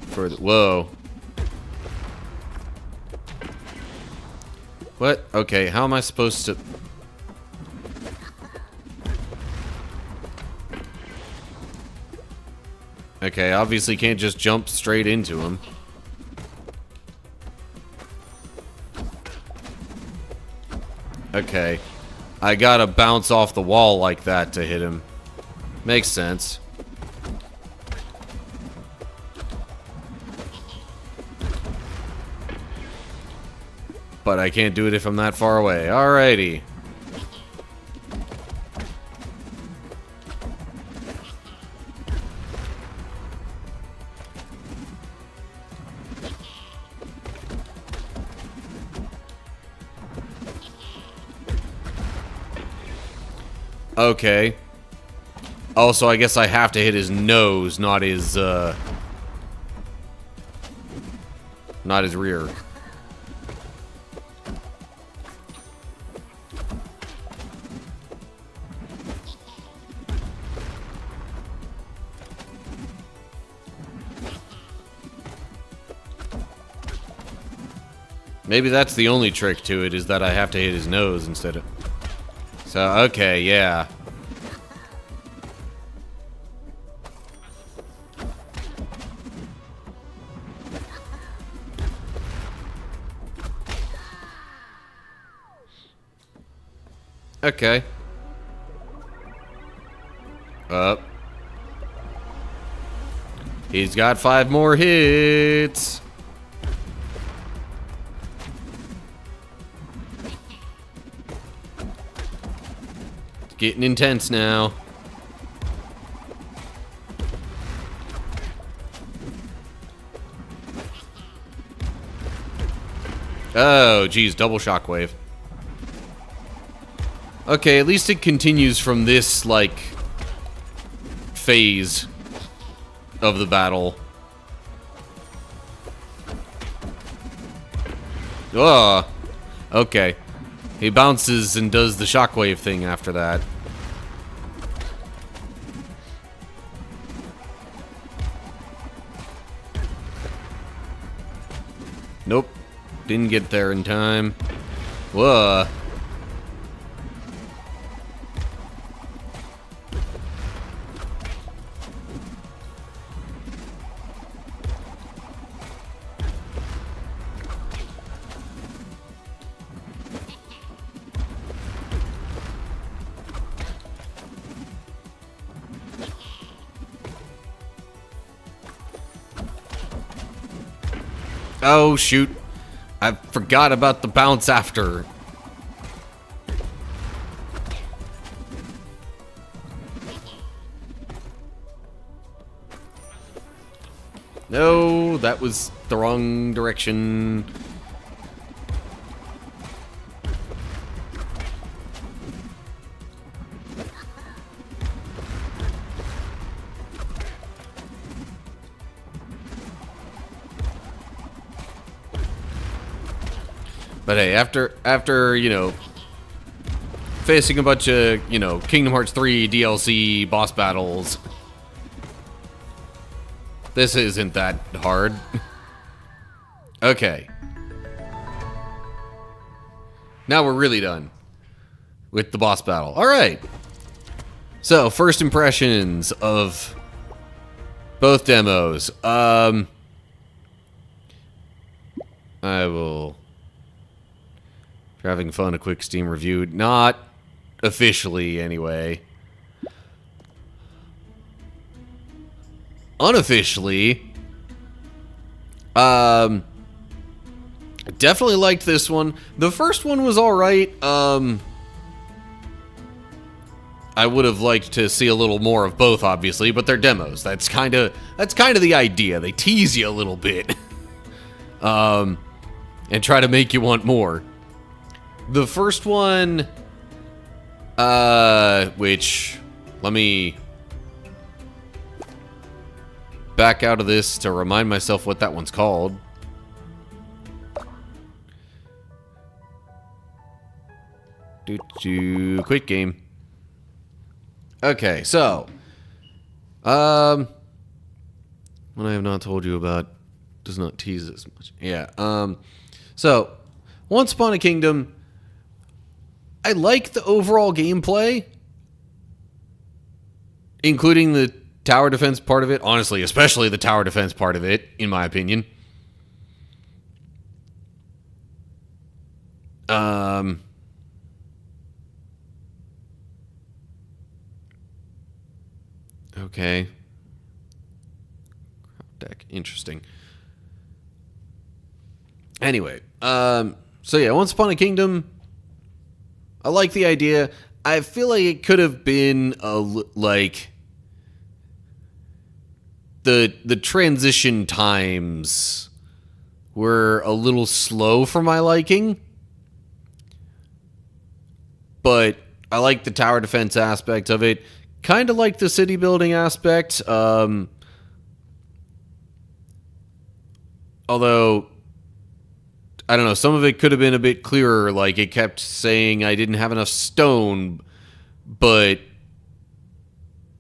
for the... whoa. What? Okay, how am I supposed to... Okay, obviously can't just jump straight into him. Okay. I gotta bounce off the wall like that to hit him. Makes sense. But I can't do it if I'm that far away. Alrighty. Okay. Oh, so I guess I have to hit his nose, not his rear. Maybe that's the only trick to it, is that I have to hit his nose instead of... So, okay, yeah. Okay. Up. He's got 5 more hits. It's getting intense now. Oh, geez, double shockwave. Okay, at least it continues from this, like, phase of the battle. Ugh. Okay. He bounces and does the shockwave thing after that. Nope. Didn't get there in time. Whoa. Oh, shoot. I forgot about the bounce after. No, that was the wrong direction. But hey, after, you know, facing a bunch of, you know, Kingdom Hearts 3 DLC boss battles, this isn't that hard. Okay. Now we're really done with the boss battle. Alright. So, first impressions of both demos. I will... If you're having fun, a quick Steam review. Not officially, anyway. Unofficially, I definitely liked this one. The first one was alright. I would have liked to see a little more of both, obviously, but they're demos. That's kind of the idea. They tease you a little bit. And try to make you want more. The first one, which, let me back out of this to remind myself what that one's called. Quick game. Okay, so, what I have not told you about does not tease as much. Yeah, so, Once Upon a Kingdom, I like the overall gameplay, including the tower defense part of it. Honestly, especially the tower defense part of it, in my opinion. Okay. Deck. Interesting. Anyway, so yeah, Once Upon a Kingdom, I like the idea. I feel like it could have been like the transition times were a little slow for my liking. But I like the tower defense aspect of it. Kind of like the city building aspect. Although, I don't know, some of it could have been a bit clearer. Like, it kept saying I didn't have enough stone, but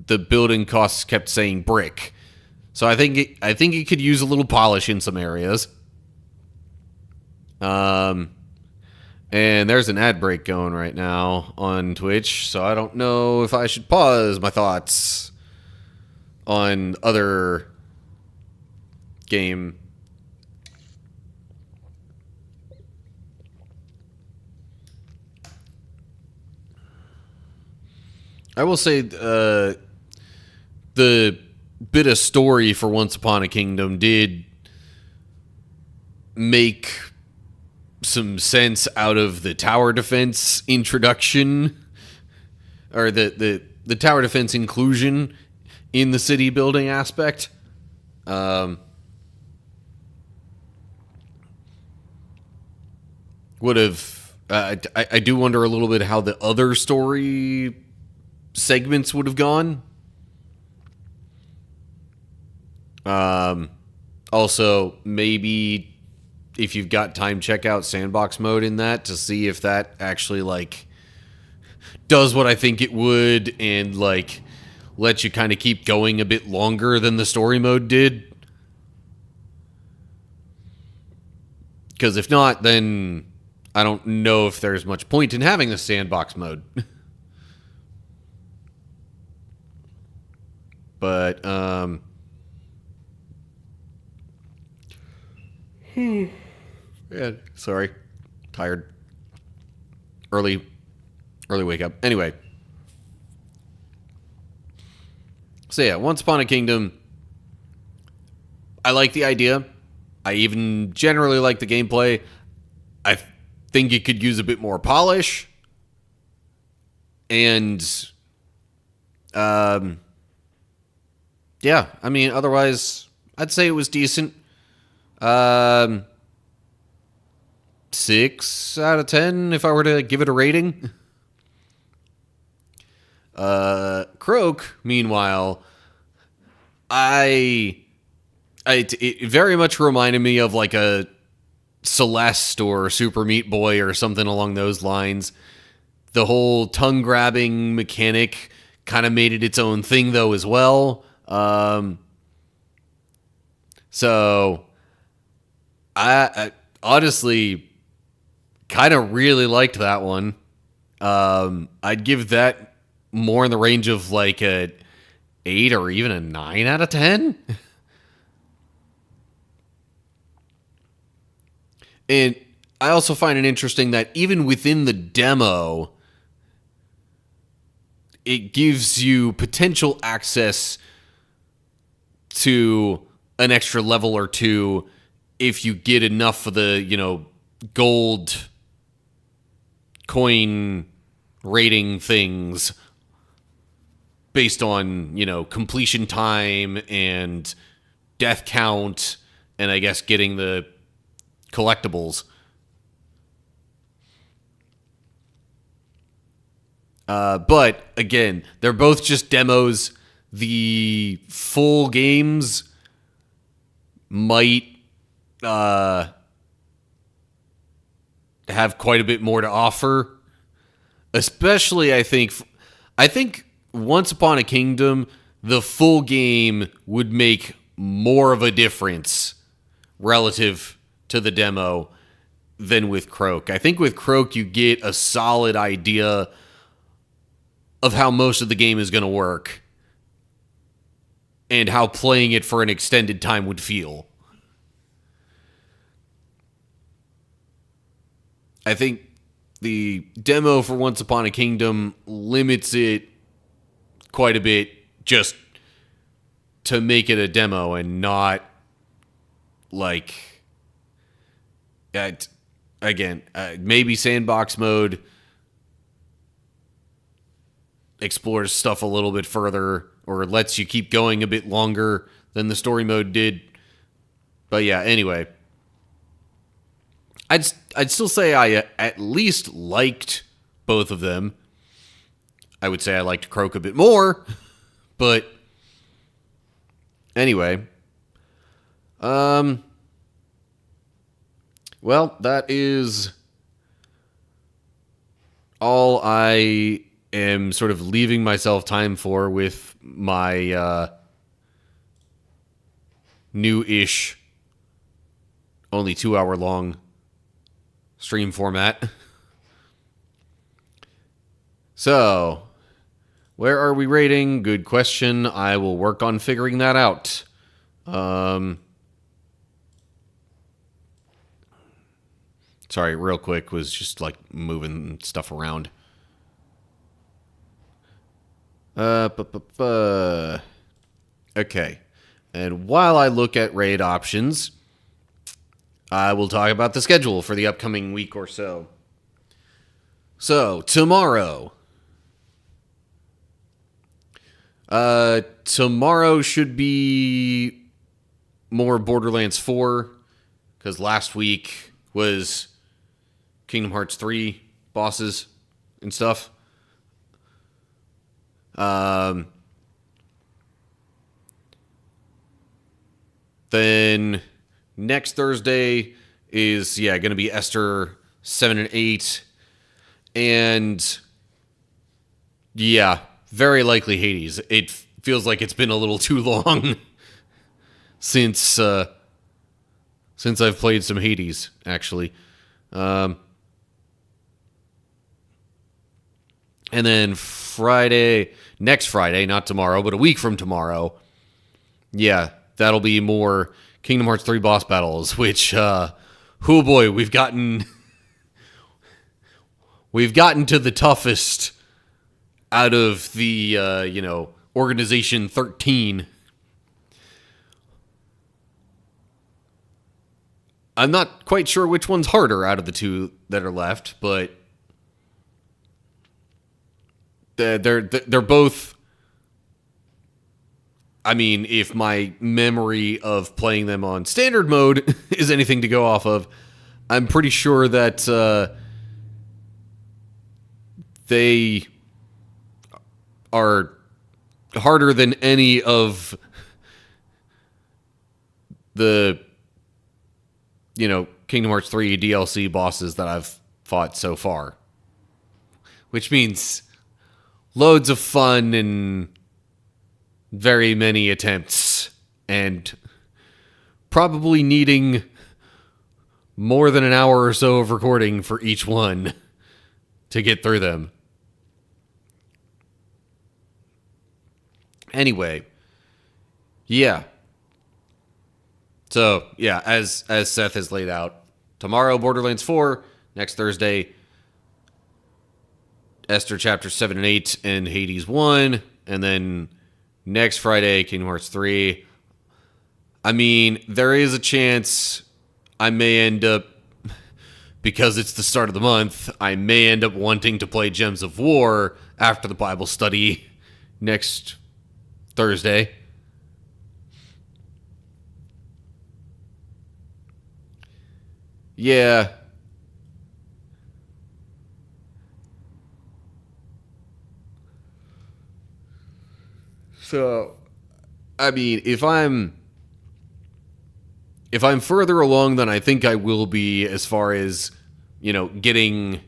the building costs kept saying brick. So I think it could use a little polish in some areas. And there's an ad break going right now on Twitch, so I don't know if I should pause my thoughts on other game. I will say the bit of story for Once Upon a Kingdom did make some sense out of the tower defense introduction, or the tower defense inclusion in the city building aspect. Would have I do wonder a little bit how the other story segments would have gone. Also, maybe if you've got time, check out sandbox mode in that to see if that actually like does what I think it would and like lets you kind of keep going a bit longer than the story mode did. Because if not, then I don't know if there's much point in having the sandbox mode. But yeah, sorry. Tired. Early wake up. Anyway. So yeah, Once Upon a Kingdom. I like the idea. I even generally like the gameplay. I think it could use a bit more polish. And yeah, I mean, otherwise, I'd say it was decent. 6 out of 10 if I were to give it a rating. Croak, meanwhile, it very much reminded me of like a Celeste or Super Meat Boy or something along those lines. The whole tongue grabbing mechanic kind of made it its own thing though as well. So I honestly kind of really liked that one. I'd give that more in the range of like a 8 or even a 9 out of 10. And I also find it interesting that even within the demo, it gives you potential access to an extra level or two if you get enough of the, gold coin rating things based on, completion time and death count and I guess getting the collectibles. But again, they're both just demos. The full games might have quite a bit more to offer. Especially, I think Once Upon a Kingdom, the full game would make more of a difference relative to the demo. than with Croak. I think with Croak, you get a solid idea of how most of the game is going to work and how playing it for an extended time would feel. I think the demo for Once Upon a Kingdom limits it quite a bit just to make it a demo and not like maybe sandbox mode explores stuff a little bit further or lets you keep going a bit longer than the story mode did. But yeah, anyway, I'd still say I at least liked both of them. I would say I liked Croak a bit more, but anyway, well, that is all I am sort of leaving myself time for with my new-ish, only 2-hour long stream format. So, where are we rating? Good question. I will work on figuring that out. Sorry, real quick, was just like moving stuff around. Okay. And while I look at raid options, I will talk about the schedule for the upcoming week or so. So, tomorrow. Tomorrow should be more Borderlands 4, because last week was Kingdom Hearts 3 bosses and stuff. Then next Thursday is, going to be Esther 7 and 8. And, very likely Hades. It feels like it's been a little too long since I've played some Hades, actually. And then next Friday, not tomorrow, but a week from tomorrow, that'll be more Kingdom Hearts 3 boss battles, which, oh boy, we've gotten to the toughest out of the, Organization 13. I'm not quite sure which one's harder out of the two that are left, but they're both. I mean, if my memory of playing them on standard mode is anything to go off of, I'm pretty sure that they are harder than any of the Kingdom Hearts 3 DLC bosses that I've fought so far. Which means loads of fun and very many attempts, and probably needing more than an hour or so of recording for each one to get through them. Anyway, So, as Seth has laid out, tomorrow Borderlands 4, next Thursday Esther Chapter 7 and 8 and Hades 1, and then next Friday Kingdom Hearts 3. I mean, there is a chance I may end up, because it's the start of the month, I may end up wanting to play Gems of War after the Bible study next Thursday. Yeah. So, I mean, if I'm further along than I think I will be as far as, getting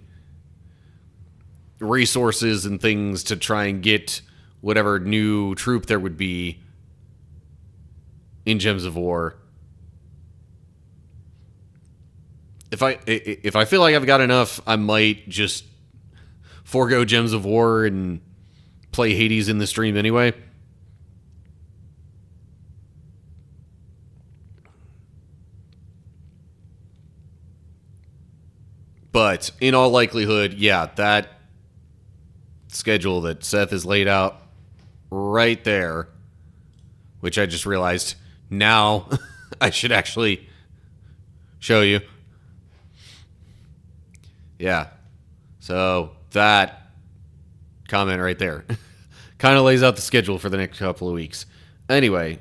resources and things to try and get whatever new troop there would be in Gems of War, if I feel like I've got enough, I might just forego Gems of War and play Hades in the stream anyway. But in all likelihood, yeah, that schedule that Seth has laid out right there, which I just realized now I should actually show you. Yeah. So that comment right there kind of lays out the schedule for the next couple of weeks. Anyway,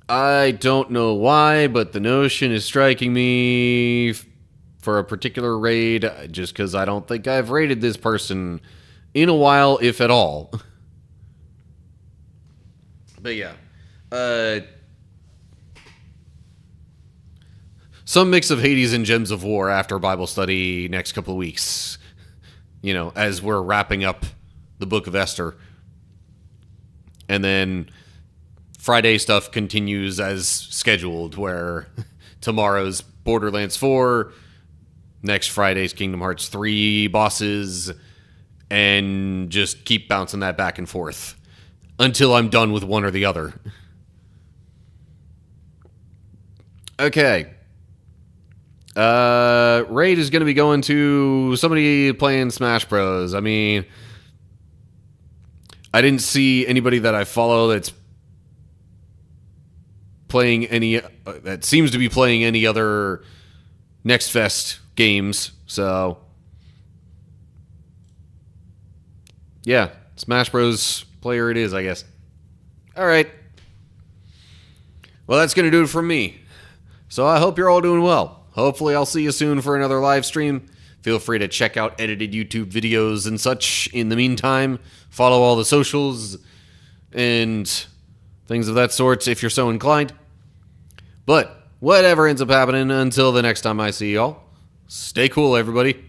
I don't know why, but the notion is striking me for a particular raid, just because I don't think I've raided this person in a while, if at all. But yeah. Some mix of Hades and Gems of War after Bible study next couple of weeks. You know, as we're wrapping up the book of Esther. And then Friday stuff continues as scheduled, where tomorrow's Borderlands 4, next Friday's Kingdom Hearts 3 bosses, and just keep bouncing that back and forth until I'm done with one or the other. Okay. Raid is going to be going to somebody playing Smash Bros. I mean, I didn't see anybody that I follow that's playing any, that seems to be playing any other Next Fest games, so yeah, Smash Bros. Player it is, I guess. Alright. Well, that's going to do it from me. So I hope you're all doing well. Hopefully I'll see you soon for another live stream. Feel free to check out edited YouTube videos and such in the meantime. Follow all the socials and things of that sort if you're so inclined. But whatever ends up happening, until the next time I see y'all, stay cool, everybody.